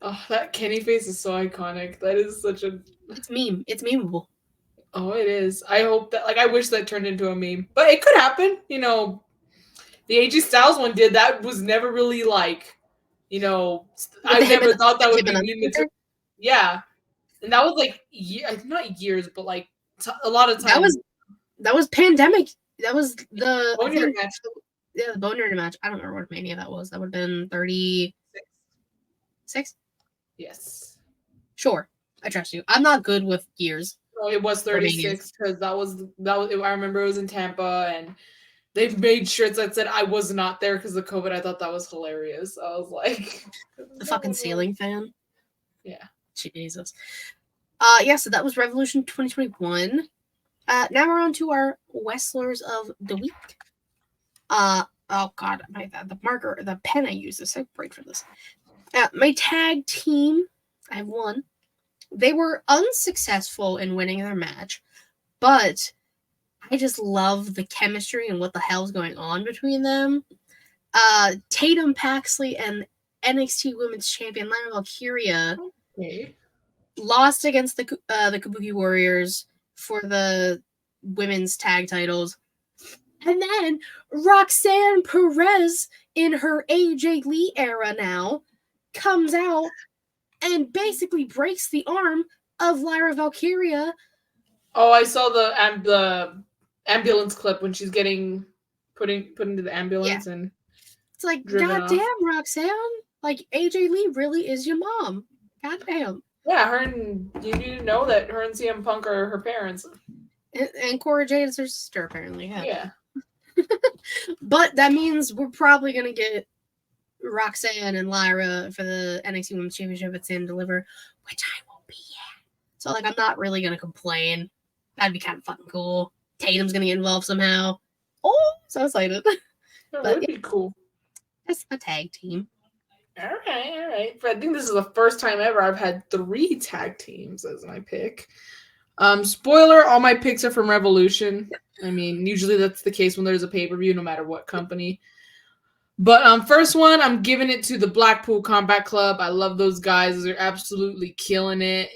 Oh, that Kenny face is so iconic. That is such a it's memeable. Oh, it is. I hope that I wish that turned into a meme. But it could happen, The AJ Styles one did. That was never really I never thought that would be meme. Yeah, and that was not years, but a lot of time. That was pandemic. That was the Boneyard match. Yeah, the Boneyard match. I don't remember what Mania that was. That would have been 36. Yes. Sure, I trust you. I'm not good with years. No, it was 36 because that was. I remember it was in Tampa, and they made shirts that said I was not there because of COVID. I thought that was hilarious. I was like, the fucking ceiling fan. Yeah. Jesus. So that was Revolution 2021. Now we're on to our Wrestlers of the Week. Oh god, the pen I use is so great for this. My tag team, I have one. They were unsuccessful in winning their match, but I just love the chemistry and what the hell's going on between them. Tatum Paxley and NXT Women's Champion Lana Valkyria lost against the Kabuki Warriors for the women's tag titles. And then Roxanne Perez, in her AJ Lee era now, comes out and basically breaks the arm of Lyra Valkyria. Oh, I saw the ambulance clip when she's getting put into the ambulance and it's like, driven goddamn, off. Roxanne. Like, AJ Lee really is your mom. Goddamn. Yeah, her and you need to know that her and CM Punk are her parents. And Cora Jade is her sister, apparently. Yeah. But that means we're probably going to get Roxanne and Lyra for the NXT Women's Championship at Stand and Deliver, which I won't be at. So, like, I'm not really going to complain. That'd be kind of fucking cool. Tatum's going to get involved somehow. Oh, so excited. That would be cool. That's a tag team. All right. But I think this is the first time ever I've had 3 tag teams as my pick. Spoiler, all my picks are from Revolution. I mean, usually that's the case when there's a pay-per-view, no matter what company. But first one, I'm giving it to the Blackpool Combat Club. I love those guys. They're absolutely killing it,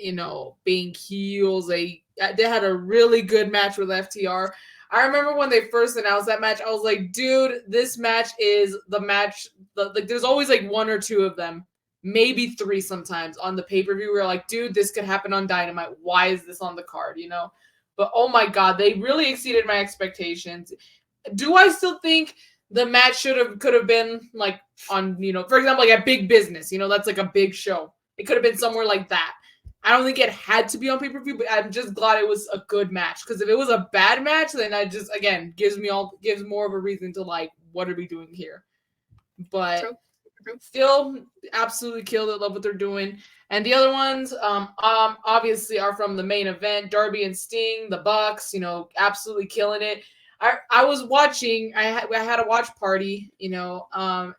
being heels. They had a really good match with FTR. I remember when they first announced that match, I was like, dude, this match is the match. Like, there's always like 1 or 2 of them, maybe 3 sometimes on the pay-per-view. We're like, dude, this could happen on Dynamite. Why is this on the card, But oh my God, they really exceeded my expectations. Do I still think the match could have been like on, for example, like a Big Business, that's like a big show. It could have been somewhere like that. I don't think it had to be on pay-per-view, but I'm just glad it was a good match. Because if it was a bad match, then I just, again, gives more of a reason to like, what are we doing here? But still absolutely killed it. Love what they're doing. And the other ones, obviously are from the main event. Darby and Sting, the Bucks, absolutely killing it. I was watching. I had a watch party, and a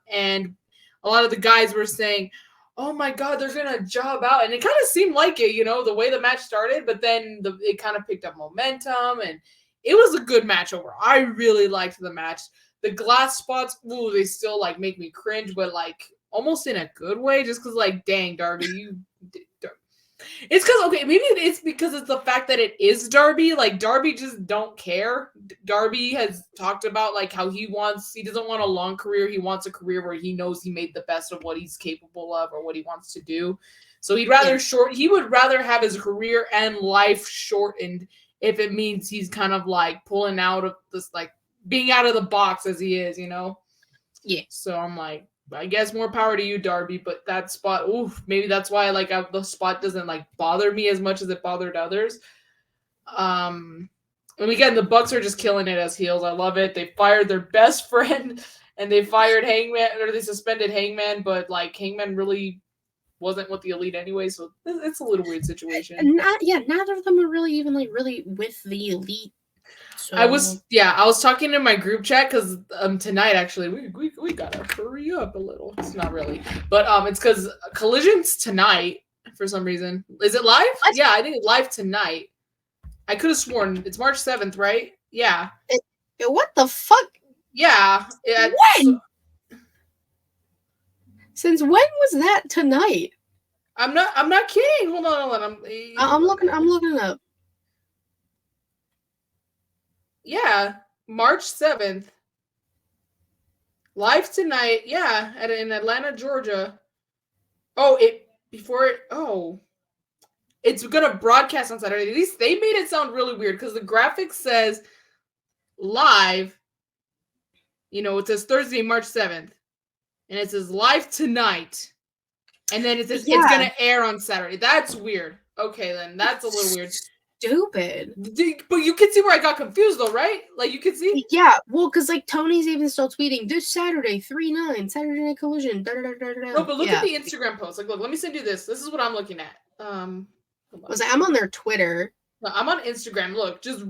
lot of the guys were saying, "Oh my God, they're gonna job out," and it kind of seemed like it, the way the match started. But then it kind of picked up momentum, and it was a good match overall. I really liked the match. The glass spots, ooh, they still like make me cringe, but like almost in a good way, just because like, dang, Darby, you. It's because maybe it's because it's the fact that it is Darby. Like, Darby just don't care. Darby has talked about like how he doesn't want a long career. He wants a career where he knows he made the best of what he's capable of or what he wants to do. So he would rather have his career and life shortened if it means he's kind of like pulling out of this, like being out of the box as he is, Yeah. So I'm like, I guess more power to you, Darby, but that spot, maybe that's why like the spot doesn't like bother me as much as it bothered others. And again, the Bucks are just killing it as heels. I love it. They fired their best friend and they fired Hangman, or they suspended Hangman, but like Hangman really wasn't with the Elite anyway, so it's a little weird situation. Neither of them are really even like really with the Elite. So. I was talking in my group chat because tonight actually we gotta hurry up a little. It's not really, but it's because Collision's tonight for some reason. Is it live? What? Yeah, I think it's live tonight. I could have sworn it's March 7th, right? Yeah. What the fuck? Yeah. When? Since when was that tonight? I'm not kidding. Hold on. I'm looking up. Yeah, March 7th. Live tonight. Yeah, in Atlanta, Georgia. It's gonna broadcast on Saturday. At least they made it sound really weird because the graphic says live. It says Thursday, March 7th, and it says live tonight, and then it says it's gonna air on Saturday. That's weird. Okay, then that's a little weird. Stupid. But you can see where I got confused though, right? Like you can see? Yeah, well, because like Tony's even still tweeting this Saturday, 3/9, Saturday Night Collision. No, but look at the Instagram post. Like, look, let me send you this. This is what I'm looking at. I'm on their Twitter. No, I'm on Instagram. Look, just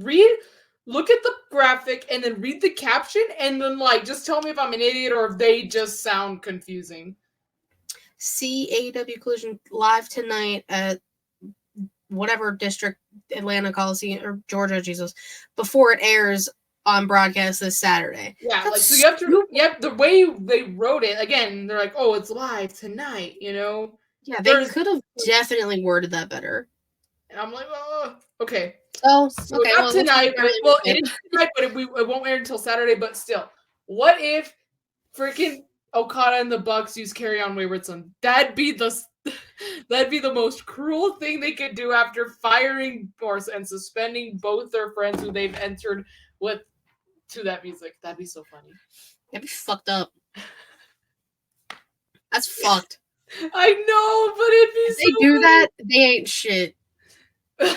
look at the graphic and then read the caption and then like just tell me if I'm an idiot or if they just sound confusing. See AEW Collision live tonight at whatever district, Atlanta Coliseum or Georgia, Jesus, before it airs on broadcast this Saturday. Yeah, like so you have to. The way they wrote it again, they're like, "Oh, it's live tonight," Yeah, they could have definitely worded that better. And I'm like, "Oh, okay." Oh, so okay. Not tonight, it is tonight, but it won't air until Saturday. But still, what if freaking Okada and the Bucks use Carry On Wayward Son? That'd be the That'd be the most cruel thing they could do after firing and suspending both their friends who they've entered with to that music. That'd be so funny. That'd be fucked up. That's fucked. I know, but it'd be If they do that, they ain't shit. That'd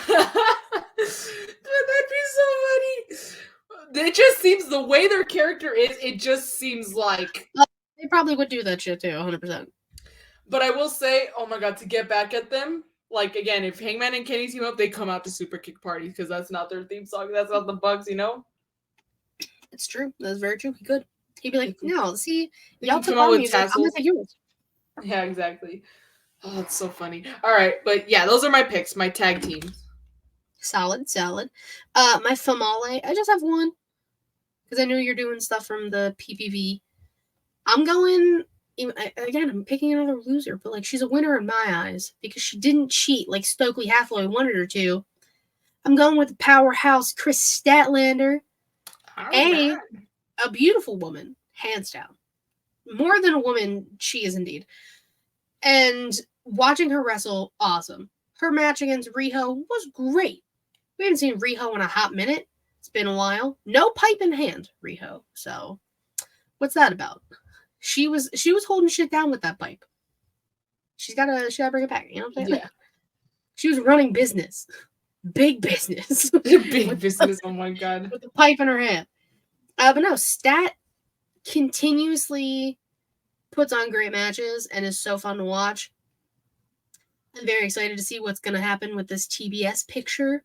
be so funny. It just seems the way their character is, it just seems like They probably would do that shit too, 100%. But I will say, oh my god, to get back at them, like again, if Hangman and Kenny team up, they come out to Super Kick Party because that's not their theme song. That's not the Bugs, you know? It's true. That's very true. He could. He'd be like, no, see, They y'all can took come out our with music. I'm gonna tassels. take yours. Yeah, exactly. Oh, that's so funny. All right, but yeah, those are my picks, my tag teams. Solid. My Famale, I just have one because I know you're doing stuff from the PPV. I'm going. Again, I'm picking another loser, but like she's a winner in my eyes because she didn't cheat like Stokely Hathaway wanted her to. I'm going with the powerhouse Chris Statlander, a beautiful woman, hands down, more than a woman she is indeed. And watching her wrestle, awesome. Her match against Riho was great. We haven't seen Riho in a hot minute. It's been a while. No pipe in hand, Riho. So, what's that about? She was holding shit down with that pipe. She gotta bring it back. You know what I'm saying? Yeah. She was running business, big business, Big business. Oh my god. with the pipe in her hand. But no, Stat continuously puts on great matches and is so fun to watch. I'm very excited to see what's gonna happen with this TBS picture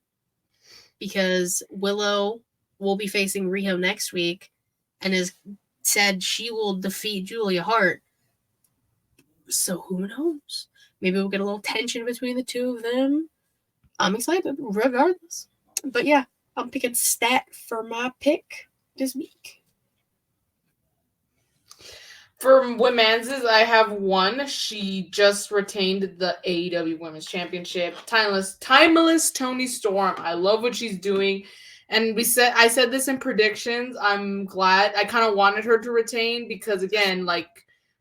because Willow will be facing Riho next week, and has said she will defeat Julia Hart. So who knows? Maybe we'll get a little tension between the two of them. I'm excited, regardless. But yeah, I'm picking Stat for my pick this week. For women's, I have one. She just retained the AEW Women's Championship. Timeless Toni Storm. I love what she's doing. And I said this in predictions. I'm glad. I kind of wanted her to retain because, again, like,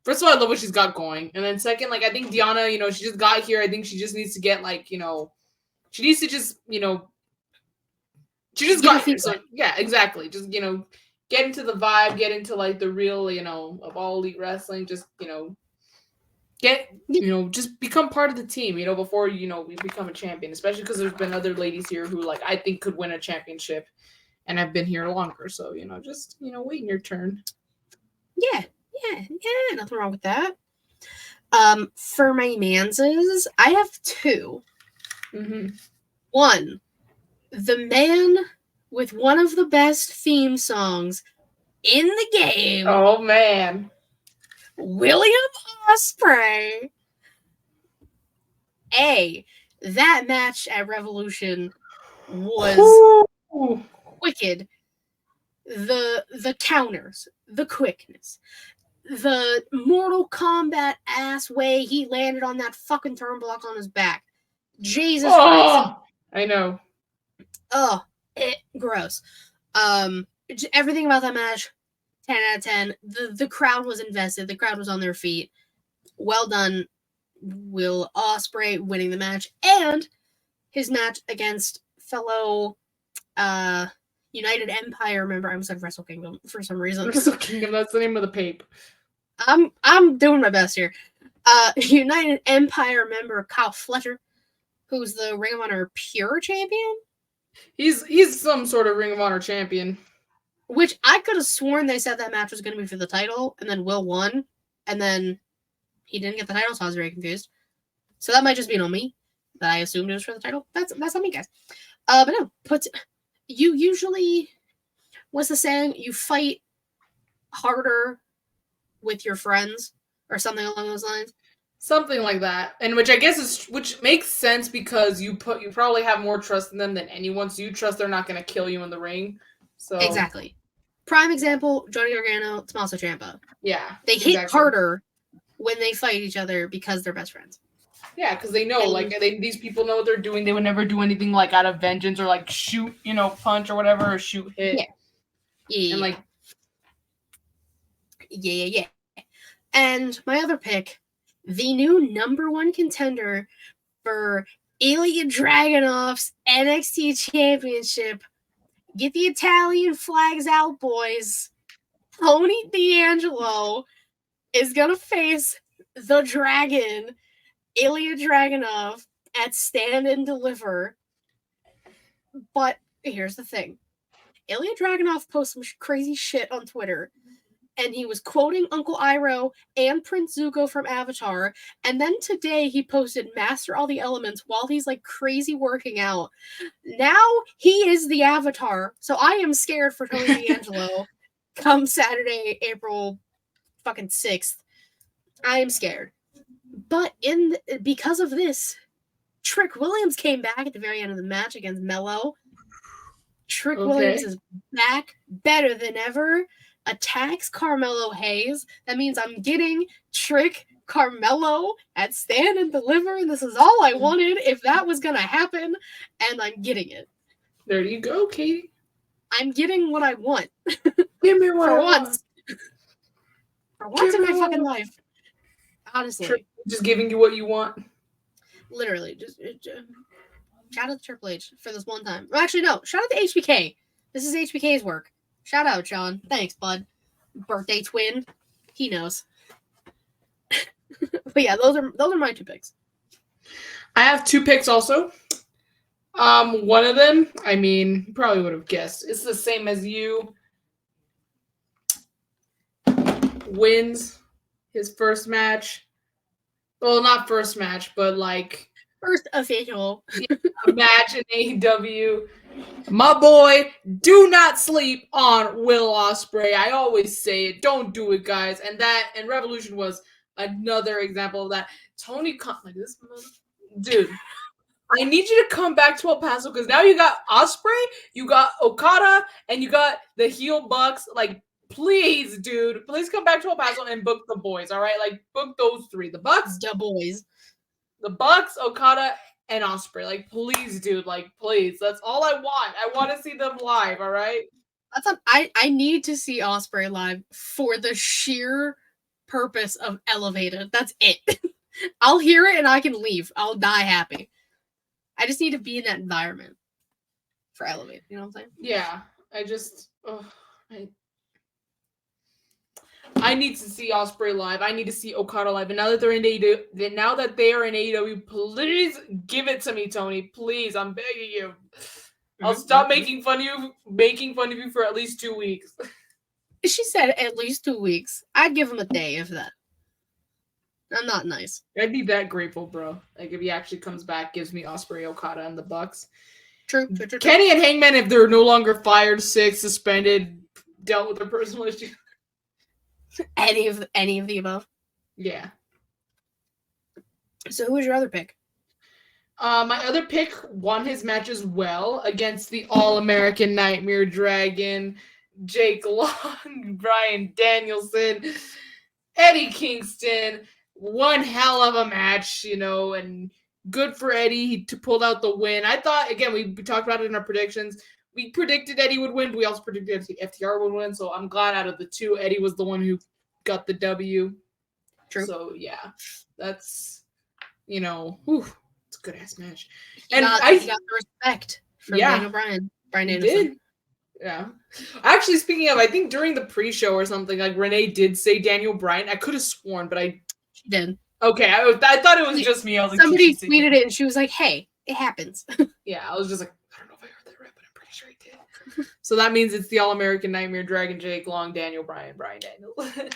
first of all, I love what she's got going. And then second, like, I think Deonna, she just got here. I think she just needs to get, like, she needs to just, she just got here. So, yeah, exactly. Just, get into the vibe, get into, like, the real, of all elite wrestling. Just, just become part of the team, before, we become a champion, especially because there's been other ladies here who, like, I think could win a championship and have been here longer. So, just, waiting your turn. Yeah, nothing wrong with that. For my manses, I have two. Mm-hmm. One, the man with one of the best theme songs in the game. Oh, man. William Ospreay. That match at Revolution was wicked. The counters, the quickness, the Mortal Kombat ass way he landed on that fucking turnbuckle on his back. Jesus Christ. I know. Gross. Everything about that match, 10 out of 10. The crowd was invested. The crowd was on their feet. Well done, Will Ospreay winning the match, and his match against fellow United Empire member. I almost said Wrestle Kingdom for some reason. Wrestle Kingdom, that's the name of the pape. I'm doing my best here. United Empire member Kyle Fletcher, who's the Ring of Honor Pure champion. He's some sort of Ring of Honor champion. Which I could have sworn they said that match was going to be for the title, and then Will won, and then he didn't get the title, so I was very confused. So that might just be on me, that I assumed it was for the title. That's on me, guys. But no, you usually, what's the saying? You fight harder with your friends, or something along those lines. Something like that, and which makes sense because you probably have more trust in them than anyone, so you trust they're not going to kill you in the ring. So exactly. Prime example: Johnny Gargano, Tommaso Ciampa. Yeah, they hit harder when they fight each other because they're best friends. Yeah, because they know, these people know what they're doing. They would never do anything like out of vengeance or like shoot, punch or whatever, or shoot, hit. Yeah. And like, yeah. And my other pick the new #1 contender for Ilya Dragunov's NXT Championship. Get the Italian flags out, boys. Tony D'Angelo is going to face the Dragon, Ilya Dragunov, at Stand and Deliver. But here's the thing. Ilya Dragunov posted some crazy shit on Twitter, and he was quoting Uncle Iroh and Prince Zuko from Avatar, and then today he posted Master All the Elements while he's like crazy working out. Now he is the Avatar, so I am scared for Tony D'Angelo come Saturday, April fucking 6th. I am scared. But because of this, Trick Williams came back at the very end of the match against Mello. Trick Williams is back, better than ever, attacks Carmelo Hayes. That means I'm getting Trick Carmelo at Stand and Deliver, and this is all I wanted if that was going to happen, and I'm getting it. There you go, Katie. I'm getting what I want. Give me what For I once. want. For once in my fucking life. Honestly. Just giving you what you want. Literally. Just shout out to Triple H for this one time. Well, actually, no. Shout out to HBK. This is HBK's work. Shout out, Sean. Thanks, bud. Birthday twin. He knows. But yeah, those are my 2 picks. I have 2 picks also. One of them, I mean, you probably would have guessed. It's the same as you. Wins his first match. Well, not first match, but like first official match in AEW. My boy, do not sleep on Will Ospreay. I always say it. Don't do it, guys. And Revolution was another example of that. Tony, like this, dude. I need you to come back to El Paso because now you got Ospreay, you got Okada, and you got the heel Bucks. Like, please, dude, please come back to El Paso and book the boys. All right, like book those 3: the Bucks, the Bucks, Okada, and Ospreay. Like, please, dude, like, please. That's all I want. I want to see them live. All right. I need to see Ospreay live for the sheer purpose of Elevated. That's it. I'll hear it and I can leave. I'll die happy. I just need to be in that environment for Elevate. You know what I'm saying? Yeah. I need to see Ospreay live. I need to see Okada live. And now that they are in AEW, please give it to me, Tony. Please, I'm begging you. I'll stop making fun of you for at least 2 weeks. She said at least 2 weeks. I'd give him a day if that. I'm not nice. I'd be that grateful, bro. Like if he actually comes back, gives me Ospreay, Okada, and the Bucks. True. Kenny and Hangman, if they're no longer fired, sick, suspended, dealt with their personal issues. Any of the above. Yeah. So who was your other pick? My other pick won his match as well against the All-American Nightmare Dragon, Jake Long, Bryan Danielson, Eddie Kingston. One hell of a match, and good for Eddie. He pulled out the win. I thought, again, we talked about it in our predictions. We predicted Eddie would win, but we also predicted FTR would win. So I'm glad out of the 2, Eddie was the one who got the W. True. So yeah, that's, it's a good ass match. He got the respect from Daniel Bryan. Bryan Danielson. Did. Yeah. Actually, speaking of, I think during the pre-show or something, like Renee did say Daniel Bryan. I could have sworn, but she did. Okay, I thought it was just me. I was like, somebody tweeted it, and she was like, "Hey, it happens." Yeah, I was just like, I don't know if I heard that right, but I'm pretty sure I did. So that means it's the All-American Nightmare Dragon, Jake Long, Daniel Bryan, Bryan Danielson.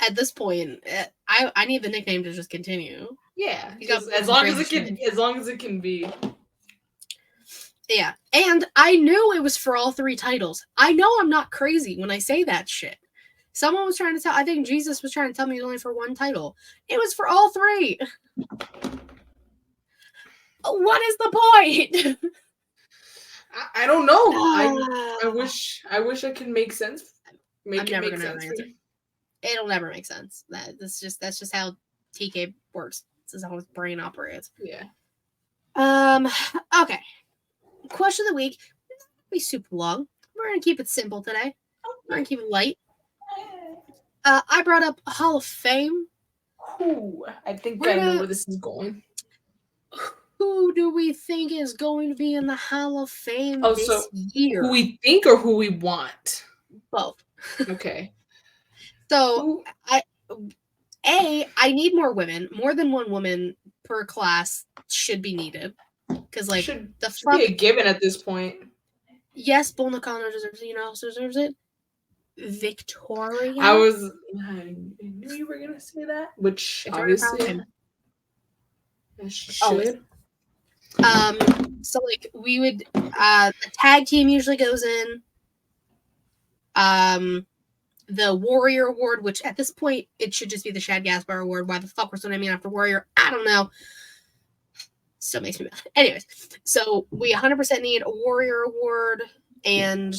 At this point, I need the nickname to just continue. Yeah, as long as it can be. Yeah, and I knew it was for all 3 titles. I know I'm not crazy when I say that shit. Someone was trying to I think Jesus was trying to tell me it was only for 1 title. It was for all 3. What is the point? I don't know. I wish I could make sense. Make it sense. It'll never make sense. That's just how TK works. This is how his brain operates. Yeah. Okay. Question of the week. Not be super long. We're gonna keep it simple today. We're gonna keep it light. I brought up Hall of Fame Who? I think We're I know gonna- where this is going. Who do we think is going to be in the Hall of Fame Oh, this so year? who we think or who we want? Both. Okay. So I need more women. More than one woman per class should be needed. Because like should the be fuck. a given at this point. Yes, Bull Nakano deserves it. You know, also deserves it. Victoria. I knew you were gonna say that, which Victoria obviously Fallon. should. So like we would the tag team usually goes in. The Warrior Award, which at this point it should just be the Shad Gaspar Award. Why the fuck we're still naming after Warrior? I don't know. Still makes me mad. Anyways, so we 100% need a Warrior Award and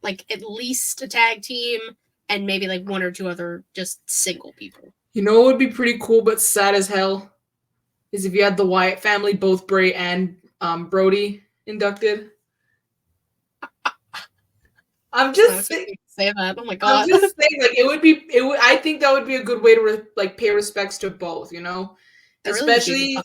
like at least a tag team and maybe like one or two other just single people. You know what would be pretty cool but sad as hell is if you had the Wyatt family, both Bray and Brody inducted. I'm just saying. Say that. Oh my god. I'm just saying, like it would. I think that would be a good way to like pay respects to both. You know, especially.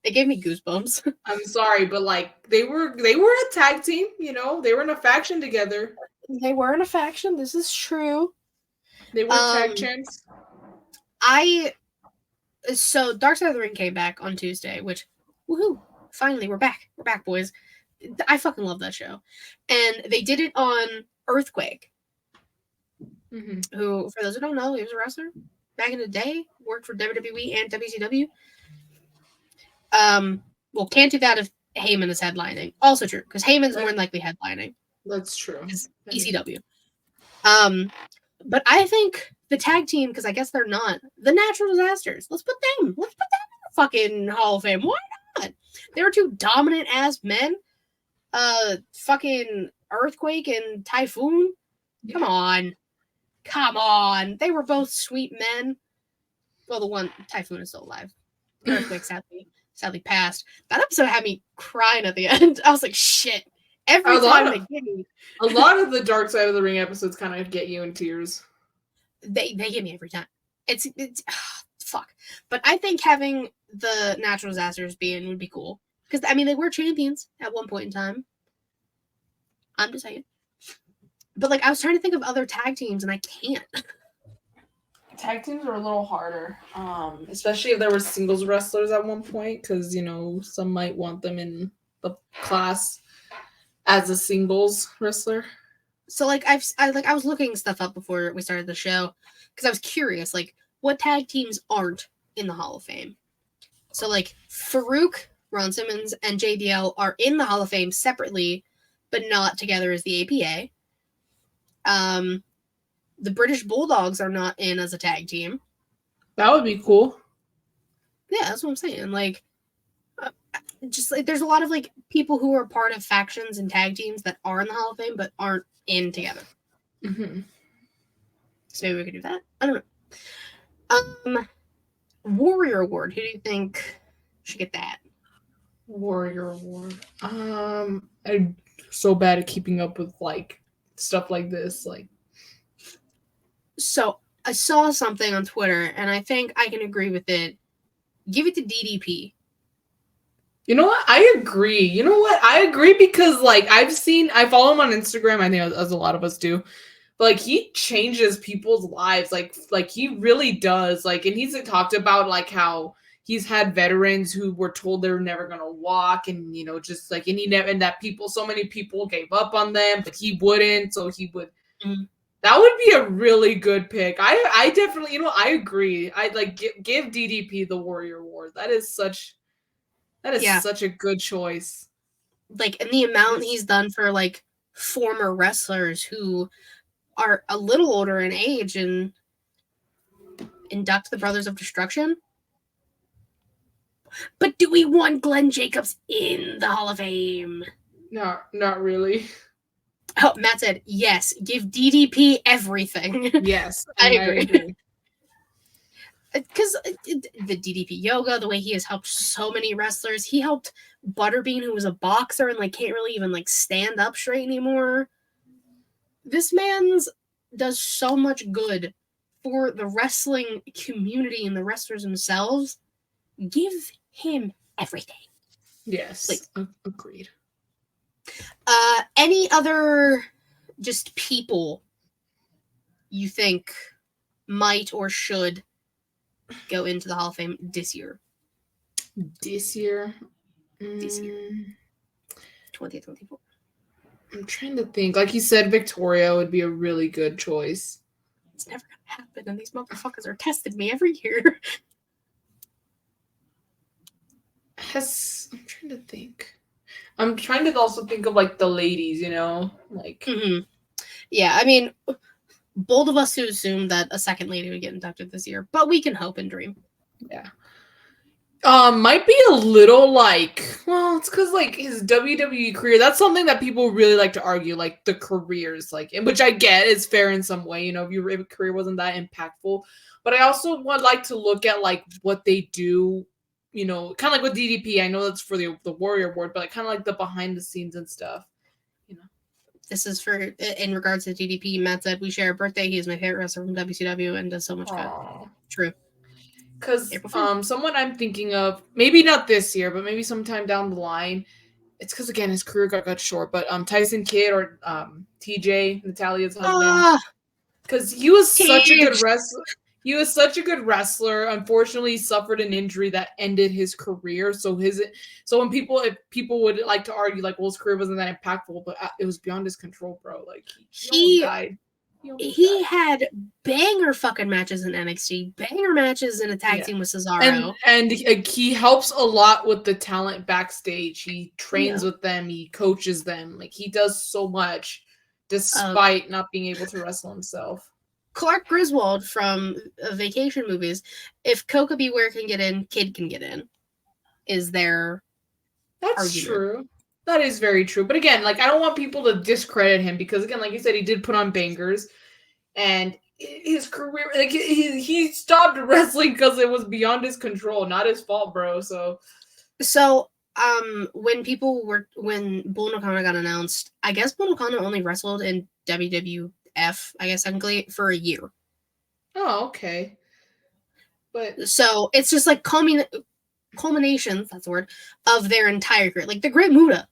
It gave me goosebumps. I'm sorry, but like they were a tag team. You know, they were in a faction together. They were in a faction. This is true. They were tag champs. So Dark Side of the Ring came back on Tuesday, which woohoo! Finally, we're back. We're back, boys. I fucking love that show. And they did it on Earthquake, who, for those who don't know, he was a wrestler back in the day, worked for WWE and WCW. Well, can't do that if Heyman is headlining. Also true, because Heyman's more than likely headlining. That's true. It's ECW. But I think the tag team, because I guess they're not, the Natural Disasters. Let's put them in the fucking Hall of Fame. Why not? They were two dominant ass men. Fucking Earthquake and Typhoon. Come on. They were both sweet men. Well, the one Typhoon is still alive. Earthquake sadly passed. That episode had me crying at the end. I was like, shit. Every time they give me a lot of the Dark Side of the Ring episodes kind of get you in tears. They get me every time. It's fuck. But I think having the Natural Disasters be in would be cool. Because, I mean, they were champions at one point in time. I'm just saying. But, like, I was trying to think of other tag teams, and I can't. Tag teams are a little harder. Especially if there were singles wrestlers at one point. Because, you know, some might want them in the class as a singles wrestler. So, like, I was looking stuff up before we started the show. Because I was curious, like, what tag teams aren't in the Hall of Fame? So, like, Farouk, Ron Simmons, and JBL are in the Hall of Fame separately, but not together as the APA. The British Bulldogs are not in as a tag team. That would be cool. Yeah, that's what I'm saying. Like, just like there's a lot of like people who are part of factions and tag teams that are in the Hall of Fame but aren't in together. Mm-hmm. So maybe we could do that. I don't know. Warrior Award. Who do you think should get that? Warrior Award. I'm so bad at keeping up with like stuff like this. Like, so I saw something on Twitter, and I think I can agree with it. Give it to DDP. You know what? I agree. I agree because like I follow him on Instagram. I think as a lot of us do. But like he changes people's lives. Like he really does. Like, and he's talked about like how he's had veterans who were told they were never gonna walk, and you know, just like and that so many people gave up on them, but he wouldn't. So he would. Mm-hmm. That would be a really good pick. I definitely, I agree. I'd like give DDP the Warrior Award. That is such a good choice. Like, and the amount he's done for like former wrestlers who are a little older in age and induct the Brothers of Destruction. But do we want Glenn Jacobs in the Hall of Fame? No, not really. Oh, Matt said, yes, give DDP everything. Yes, I agree. Because the DDP yoga, the way he has helped so many wrestlers. He helped Butterbean, who was a boxer and like can't really even like stand up straight anymore. This man's does so much good for the wrestling community and the wrestlers themselves. Give him everything. Yes, Please. Agreed. Any other just people you think might or should go into the Hall of Fame this year? This year? This year. 2024. I'm trying to think. Like you said, Victoria would be a really good choice. It's never gonna happen, and these motherfuckers are testing me every year. I'm trying to think. I'm trying to also think of like the ladies, you know, like. Mm-hmm. Yeah, I mean, bold of us to assume that a second lady would get inducted this year, but we can hope and dream. Yeah. Might be a little like, well, it's because like his WWE career. That's something that people really like to argue, like the careers, like, which I get is fair in some way. You know, if your career wasn't that impactful, but I also would like to look at like what they do. You know, kind of like with DDP. I know that's for the Warrior Award, but like kind of like the behind the scenes and stuff. You know, this is for in regards to DDP. Matt said we share a birthday. He is my favorite wrestler from WCW and does so much good. True. Because someone I'm thinking of, maybe not this year, but maybe sometime down the line. It's because again his career got cut short. But Tyson Kidd or TJ, Natalia's husband, because he was such a good wrestler. He was such a good wrestler. Unfortunately, he suffered an injury that ended his career. So when if people would like to argue like, well, his career wasn't that impactful, but it was beyond his control, bro. Like he died. He had banger fucking matches in NXT, banger matches in a tag team with Cesaro. And he helps a lot with the talent backstage. He trains with them. He coaches them. Like, he does so much despite not being able to wrestle himself. Clark Griswold from Vacation Movies. If Coca Beware can get in, Kid can get in. Is there That's argument. True. That is very true. But again, like, I don't want people to discredit him because, again, like you said, he did put on bangers. And his career, like, he stopped wrestling because it was beyond his control. Not his fault, bro. So when Bull Nakano got announced, I guess Bull Nakano only wrestled in WWF, I guess technically, for a year. Oh, okay. But so it's just like culminations, that's the word, of their entire career. Like the Great Muta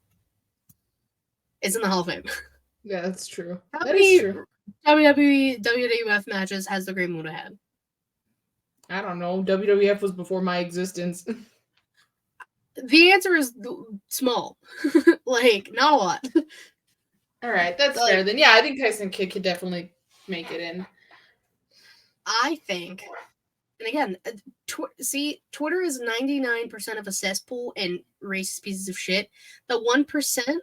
is in the Hall of Fame. Yeah, that's true. That is true. WWE, WWF matches has the Great Muta had? I don't know. WWF was before my existence. The answer is small. Like, not a lot. All right, that's fair. Then, yeah, I think Tyson Kidd could definitely make it in. I think, and again, Twitter is 99% of a cesspool and racist pieces of shit. The 1%,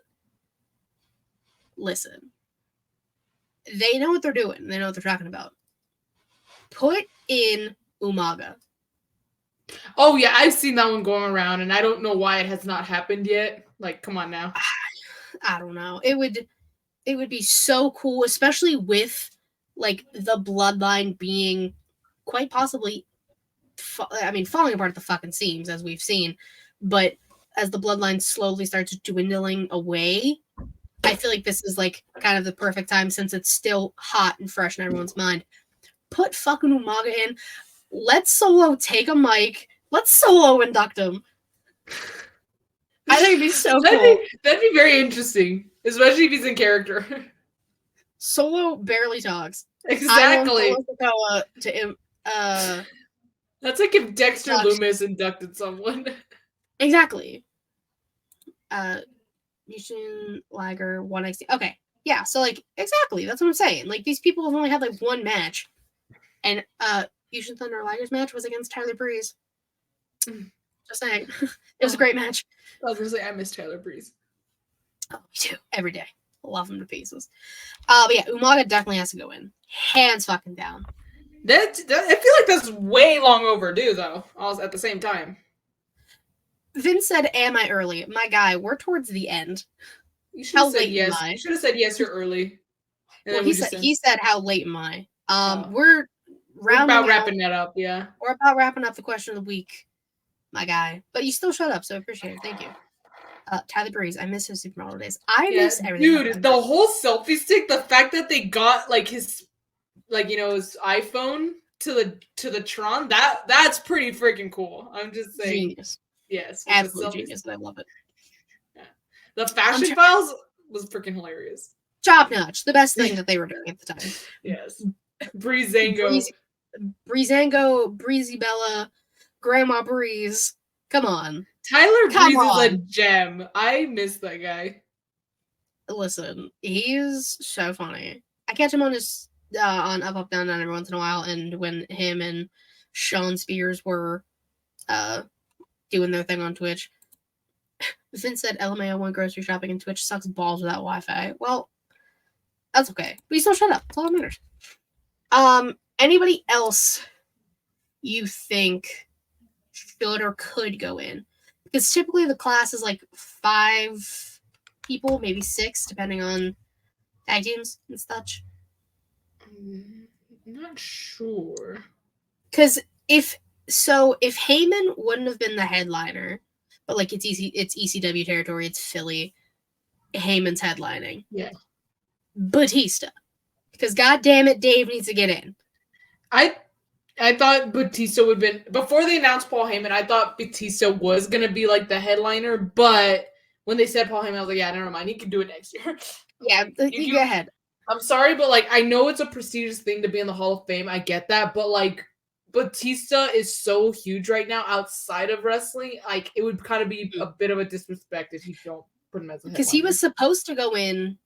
listen. They know what they're doing. They know what they're talking about. Put in Umaga. Oh, yeah, I've seen that one going around, and I don't know why it has not happened yet. Like, come on now. I don't know. It would be so cool, especially with, like, the bloodline being quite possibly, falling apart at the fucking seams, as we've seen. But as the bloodline slowly starts dwindling away, I feel like this is, like, kind of the perfect time, since it's still hot and fresh in everyone's mind. Put fucking Umaga in. Let Solo take a mic. Let Solo induct him. I think it'd be so cool. That'd be very interesting, especially if he's in character. Solo barely talks. Exactly. That's like if Dexter Loomis inducted someone. Exactly. Yushin Liger 1XT. Okay. Yeah, so like exactly. That's what I'm saying. Like these people have only had like one match. And Yushin Thunder Liger's match was against Tyler Breeze. Just saying. It was a great match. I was gonna say I miss Tyler Breeze. Oh, me too. Every day. Love him to pieces. But yeah, Umaga definitely has to go in. Hands fucking down. I feel like that's way long overdue though. All at the same time. Vince said, "Am I early?" My guy, we're towards the end. You should have said yes. You should have said yes. You're early. Well, he said, "How late am I?" We're about wrapping that up. Yeah, we're about wrapping up the question of the week, my guy. But you still shut up, so I appreciate it. Thank you. Tyler Breeze, I miss his supermodel days. I miss everything. Dude, the whole selfie stick. The fact that they got like his like his iPhone to the Tron. That's pretty freaking cool. I'm just saying. Genius. Yes, Absolutely genius. I love it. Yeah. The fashion files was freaking hilarious. Top notch. The best thing that they were doing at the time. Yes. Breezango. Breezango, Breezy Bella, Grandma Breeze. Come on. Tyler Come Breeze is a on. gem. I miss that guy. Listen, he's so funny. I catch him on his on Up Up Down Down every once in a while, and when him and Sean Spears were doing their thing on Twitch, Vince said LMAO went grocery shopping and Twitch sucks balls without Wi-Fi. Well, that's okay. But you still shut up. That's all that matters. Anybody else you think should or could go in? Because typically the class is like 5 people, maybe 6, depending on tag teams and such. I'm not sure. Because if Heyman wouldn't have been the headliner, but like it's ECW territory, it's Philly, Heyman's headlining. Yeah. Batista. Because goddamn it, Dave needs to get in. I thought Batista would have been, before they announced Paul Heyman, I thought Batista was going to be like the headliner, but when they said Paul Heyman, I was like, yeah, never mind, he can do it next year. Yeah, you go ahead. I'm sorry, but like, I know it's a prestigious thing to be in the Hall of Fame, I get that, but like, Batista is so huge right now outside of wrestling, like, it would kind of be a bit of a disrespect if you don't put him as a headliner. Because he was supposed to go in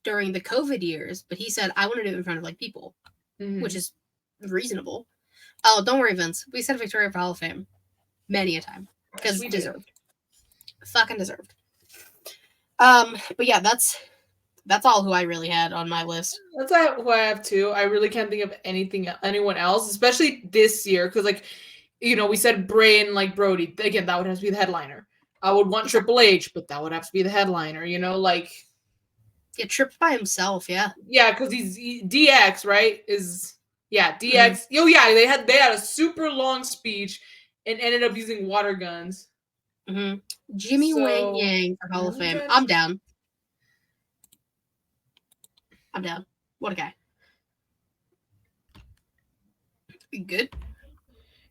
during the COVID years, but he said, I want to do it in front of like people, which is reasonable. Oh, don't worry, Vince. We said Victoria for Hall of Fame many a time because deserved, fucking deserved. But yeah, that's all who I really had on my list. That's who I have too. I really can't think of anyone else, especially this year, because like, we said Bray and like Brody. Again, that would have to be the headliner. I would want Triple H, but that would have to be the headliner. Like. Yeah, Tripped by himself. Yeah. Yeah, because he's DX, right? Yeah, DX. Oh yeah, they had a super long speech and ended up using water guns. Jimmy Wang Yang for Hall of Fame. I'm down. What a guy. Good.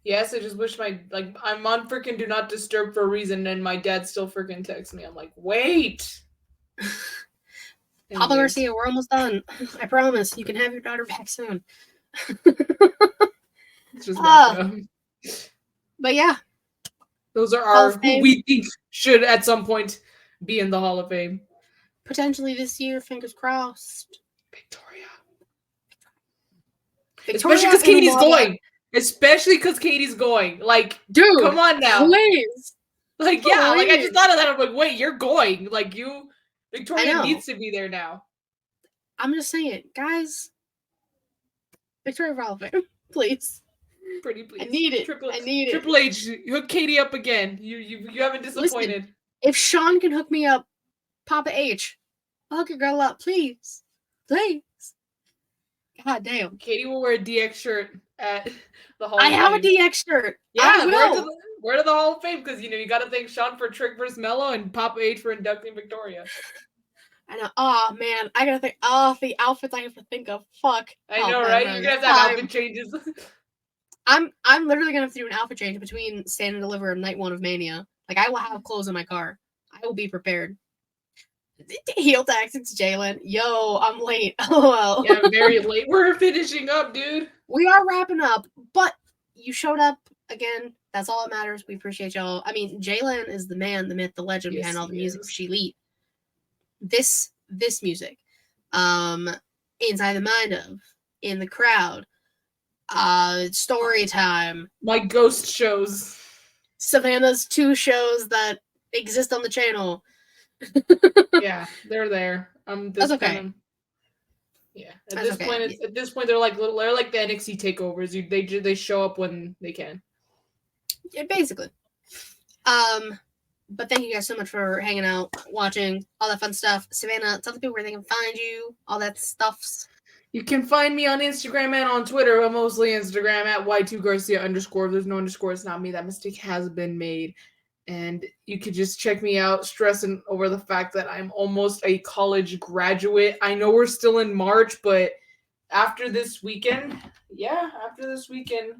Yes, I just wish I'm on freaking Do Not Disturb for a reason, and my dad still freaking texts me. I'm like, wait. Papa Garcia, we're almost done. I promise. You can have your daughter back soon. It's just but yeah, those are who we think should at some point be in the Hall of Fame. Potentially this year, fingers crossed. Victoria. Especially because Katie's going. Like, dude, come on now. Please. Like, yeah, like I just thought of that. I'm like, wait, you're going. Like, Victoria needs to be there now. I'm just saying, guys. Victoria for Hall of Fame, please. Pretty please. I need it. Triple H, hook Katie up again. You haven't disappointed. Listen, if Sean can hook me up, Papa H, I'll hook your girl up, please. Please. God damn. Katie will wear a DX shirt at the Hall of Fame. I have a DX shirt. Yeah, wear to the Hall of Fame because you got to thank Sean for Trick vs. Mello and Papa H for inducting Victoria. I know. Oh man, I gotta think. Oh, the outfits I have to think of. Fuck. I know, right? You're gonna have outfit changes. I'm literally gonna have to do an outfit change between Stand and Deliver and Night 1 of Mania. Like, I will have clothes in my car. I will be prepared. Heel tactics, Jalen. Yo, I'm late. Oh well. Yeah, very late. We're finishing up, dude. We are wrapping up, but you showed up again. That's all that matters. We appreciate y'all. I mean, Jalen is the man, the myth, the legend behind all the music for ShElite. This music, Inside the Mind of, In the Crowd, Story Time, my ghost shows, Savannah's 2 shows that exist on the channel. Yeah, they're there. That's okay. Yeah, at this point, they're like the NXT takeovers. They show up when they can. Yeah, basically. But thank you guys so much for hanging out, watching, all that fun stuff. Savannah, tell the people where they can find you, all that stuffs. You can find me on Instagram and on Twitter, but mostly Instagram at Y2Garcia_. If there's no underscore, it's not me. That mistake has been made. And you could just check me out, stressing over the fact that I'm almost a college graduate. I know we're still in March, but after this weekend. Yeah, after this weekend.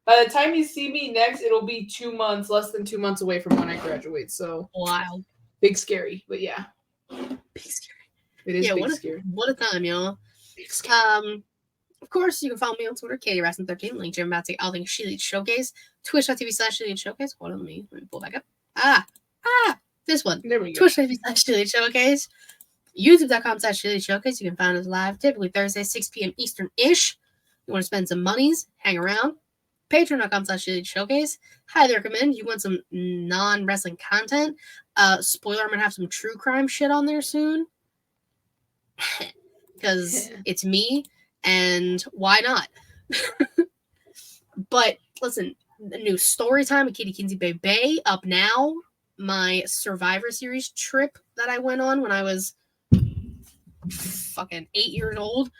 By the time you see me next, it'll be 2 months, less than 2 months away from when I graduate. So Wild. big scary, but yeah. Big scary. It is Yeah, big scary. what a time, y'all. Big scary. Of course, you can follow me on Twitter, KatieRaskin13, link to about to all things ShElite Showcase, twitch.tv/ShElite Showcase. Hold on, let me pull back up. This one. There we go. Twitch.tv/ShElite Showcase, YouTube.com/ShElite Showcase. You can find us live typically Thursday, 6 p.m. Eastern-ish. You want to spend some monies, hang around. Patreon.com/ShElite Showcase. Highly recommend. You want some non-wrestling content. Spoiler, I'm going to have some true crime shit on there soon. Because it's me. And why not? But listen, the new story time with Katie Kinsey Bay up now. My Survivor Series trip that I went on when I was fucking 8 years old.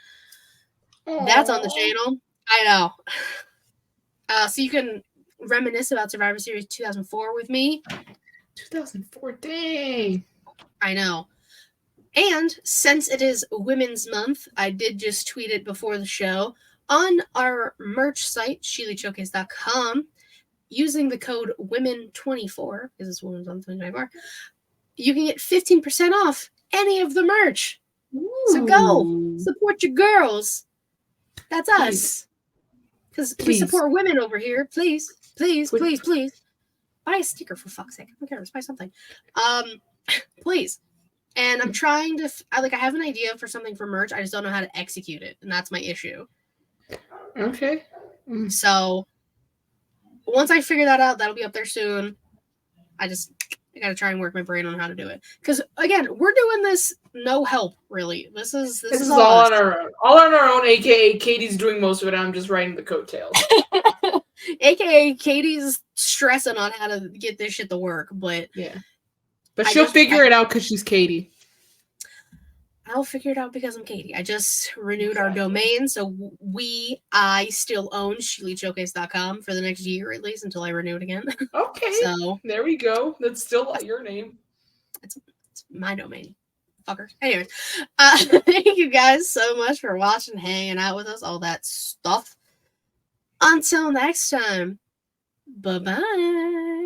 Aww. That's on the channel. I know. So you can reminisce about Survivor Series 2004 with me. 2004, dang. I know. And since it is Women's Month, I did just tweet it before the show on our merch site, ShEliteShowcase.com, using the code WOMEN24, because it's Women's Month 2024, you can get 15% off any of the merch. Ooh. So go support your girls. That's us. Because we support women over here. Please. Buy a sticker for fuck's sake. I don't care. Let's buy something. Please. And I'm trying to, I have an idea for something for merch. I just don't know how to execute it. And that's my issue. Okay. So once I figure that out, that'll be up there soon. I got to try and work my brain on how to do it. Because again, we're doing this no help, really. This is all on our own. All on our own, aka Katie's doing most of it. I'm just writing the coattails. AKA Katie's stressing on how to get this shit to work. But yeah. But she'll figure it out because she's Katie. I'll figure it out because I'm Katie. I just renewed our domain, so I still own ShEliteShowcase.com for the next year at least until I renew it again. Okay. So there we go. That's still your name. It's my domain. Fuckers. Anyways, thank you guys so much for watching, hanging out with us, all that stuff. Until next time, bye-bye.